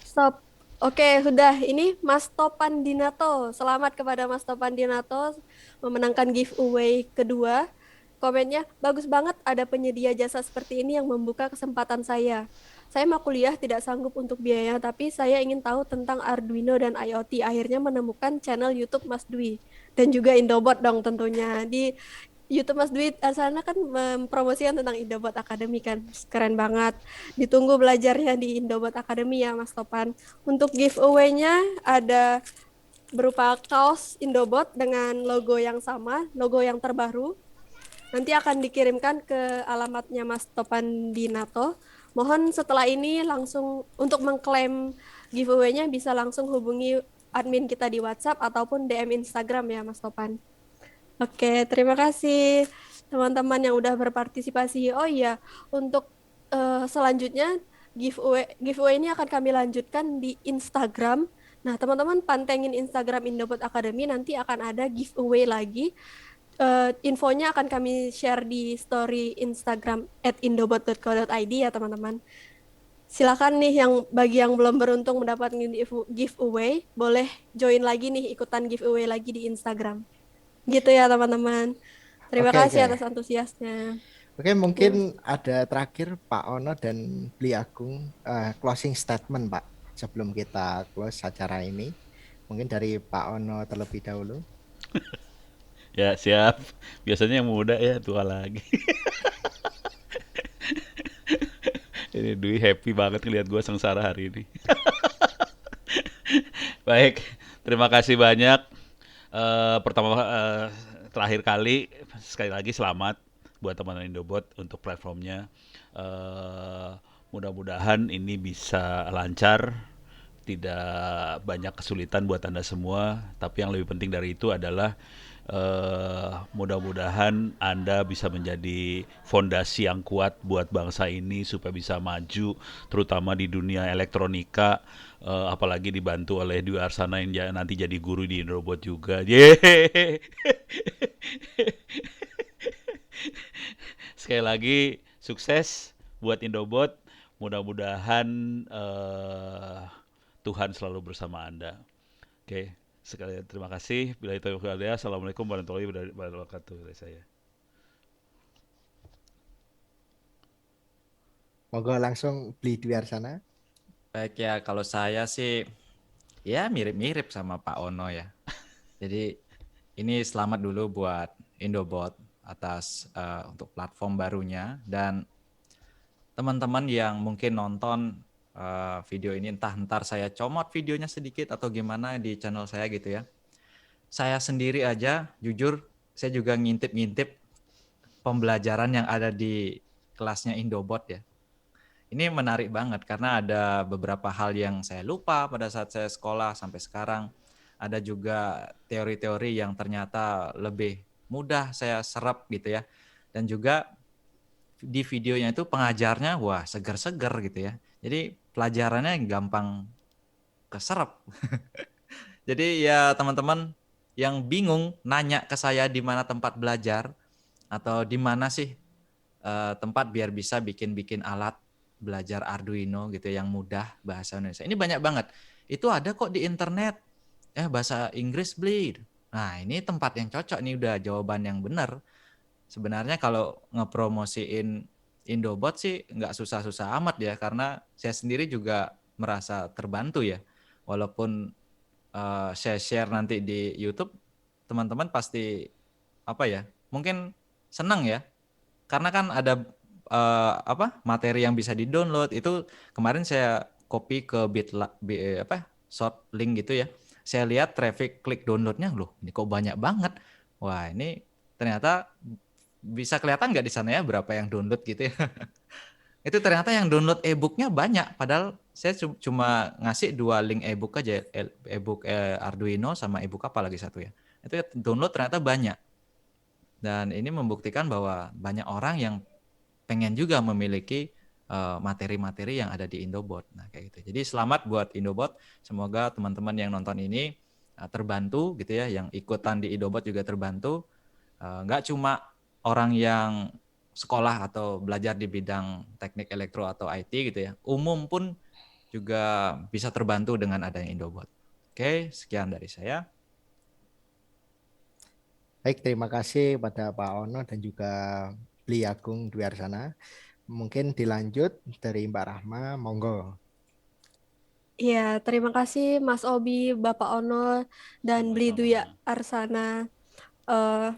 Stop. Oke, sudah. Ini Mas Topan Dinato. Selamat kepada Mas Topan Dinato memenangkan giveaway kedua. Komennya, bagus banget ada penyedia jasa seperti ini yang membuka kesempatan saya. Saya mau kuliah tidak sanggup untuk biaya, tapi saya ingin tahu tentang Arduino dan IoT. Akhirnya menemukan channel YouTube Mas Dwi. Dan juga Indobot dong tentunya. Di YouTube Mas Dwi Arsana kan mempromosikan tentang Indobot Academy kan. Keren banget. Ditunggu belajarnya di Indobot Academy ya Mas Topan. Untuk giveaway-nya ada berupa kaos Indobot dengan logo yang sama, logo yang terbaru. Nanti akan dikirimkan ke alamatnya Mas Topan Dinato. Mohon setelah ini langsung untuk mengklaim giveaway-nya bisa langsung hubungi admin kita di WhatsApp ataupun DM Instagram ya Mas Topan. Oke, terima kasih teman-teman yang udah berpartisipasi. Oh iya, untuk selanjutnya giveaway ini akan kami lanjutkan di Instagram. Nah, teman-teman pantengin Instagram Indobot Academy, nanti akan ada giveaway lagi. Infonya akan kami share di story Instagram @indobot.co.id ya teman-teman. Silakan nih bagi yang belum beruntung mendapatkan giveaway, boleh join lagi nih, ikutan giveaway lagi di Instagram. Gitu ya teman-teman. Terima Oke, kasih oke. atas antusiasnya. Oke, mungkin ada terakhir Pak Ono dan Bli Agung closing statement, Pak, sebelum kita close acara ini. Mungkin dari Pak Ono terlebih dahulu. Ya, siap. Biasanya yang muda ya, tua lagi. Ini Dwi happy banget ngeliat gue sengsara hari ini. Baik, terima kasih banyak. Terakhir kali, sekali lagi selamat buat teman-teman Indobot untuk platformnya. Mudah-mudahan ini bisa lancar, tidak banyak kesulitan buat Anda semua. Tapi yang lebih penting dari itu adalah mudah-mudahan Anda bisa menjadi fondasi yang kuat buat bangsa ini supaya bisa maju, terutama di dunia elektronika, apalagi dibantu oleh Dwi Arsana yang nanti jadi guru di Indobot juga. Yeay. Sekali lagi sukses buat Indobot. Mudah-mudahan Tuhan selalu bersama Anda. Oke, sekali terima kasih. Bila itu Assalamualaikum warahmatullahi wabarakatuh dari saya. Monggo langsung Bli Dwi Arsana. Baik ya, kalau saya sih ya mirip-mirip sama Pak Ono ya. Jadi ini selamat dulu buat Indobot atas untuk platform barunya, dan teman-teman yang mungkin nonton video ini, entah ntar saya comot videonya sedikit atau gimana di channel saya gitu ya. Saya sendiri aja jujur saya juga ngintip-ngintip pembelajaran yang ada di kelasnya Indobot ya. Ini menarik banget karena ada beberapa hal yang saya lupa pada saat saya sekolah sampai sekarang. Ada juga teori-teori yang ternyata lebih mudah saya serap gitu ya. Dan juga di videonya itu pengajarnya wah seger-seger gitu ya. Jadi pelajarannya gampang keserap. Jadi ya teman-teman yang bingung nanya ke saya di mana tempat belajar atau di mana sih tempat biar bisa bikin-bikin alat belajar Arduino gitu yang mudah bahasa Indonesia. Ini banyak banget. Itu ada kok di internet. Bahasa Inggris beli. Nah, ini tempat yang cocok nih udah jawaban yang benar. Sebenarnya kalau ngepromosiin Indobot sih nggak susah-susah amat ya karena saya sendiri juga merasa terbantu ya. Walaupun saya share nanti di YouTube, teman-teman pasti apa ya? Mungkin senang ya. Karena kan ada materi yang bisa di-download itu kemarin saya copy ke short link gitu ya. Saya lihat traffic klik downloadnya loh, ini kok banyak banget. Wah, ini ternyata bisa kelihatan nggak di sana ya berapa yang download gitu ya. Itu ternyata yang download e-booknya banyak, padahal saya cuma ngasih 2 link e-book aja, e-book Arduino sama e-book apa lagi satu ya. Itu download ternyata banyak. Dan ini membuktikan bahwa banyak orang yang pengen juga memiliki materi-materi yang ada di Indobot. Nah, kayak gitu. Jadi selamat buat Indobot. Semoga teman-teman yang nonton ini terbantu gitu ya, yang ikutan di Indobot juga terbantu. Nggak cuma orang yang sekolah atau belajar di bidang teknik elektro atau IT gitu ya. Umum pun juga bisa terbantu dengan adanya Indobot. Oke, sekian dari saya. Baik, terima kasih pada Pak Ono dan juga Bli Agung Dwi Arsana. Mungkin dilanjut dari Mbak Rahma, monggo. Iya, terima kasih Mas Obi, Bapak Ono, dan Bli Dwi Sama-sama. Arsana. Eh,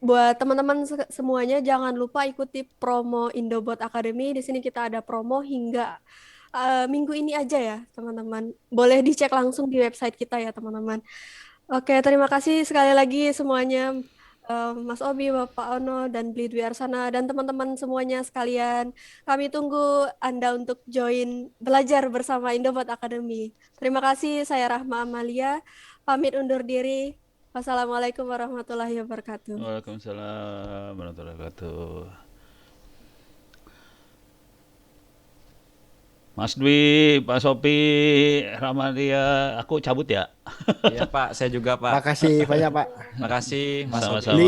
Buat teman-teman semuanya, jangan lupa ikuti promo Indobot Academy. Di sini kita ada promo hingga minggu ini aja ya, teman-teman. Boleh dicek langsung di website kita ya, teman-teman. Oke, terima kasih sekali lagi semuanya, Mas Obi, Bapak Ono, dan Bli Dwi Arsana, dan teman-teman semuanya sekalian. Kami tunggu Anda untuk join belajar bersama Indobot Academy. Terima kasih, saya Rahma Amalia. Pamit undur diri. Wassalamualaikum warahmatullahi wabarakatuh. Waalaikumsalam warahmatullahi wabarakatuh. Mas Dwi, Pak Sopi, Ramadia, aku cabut ya. Iya Pak, saya juga Pak. Makasih banyak Pak. Makasih Mas Obi. Sama-sama.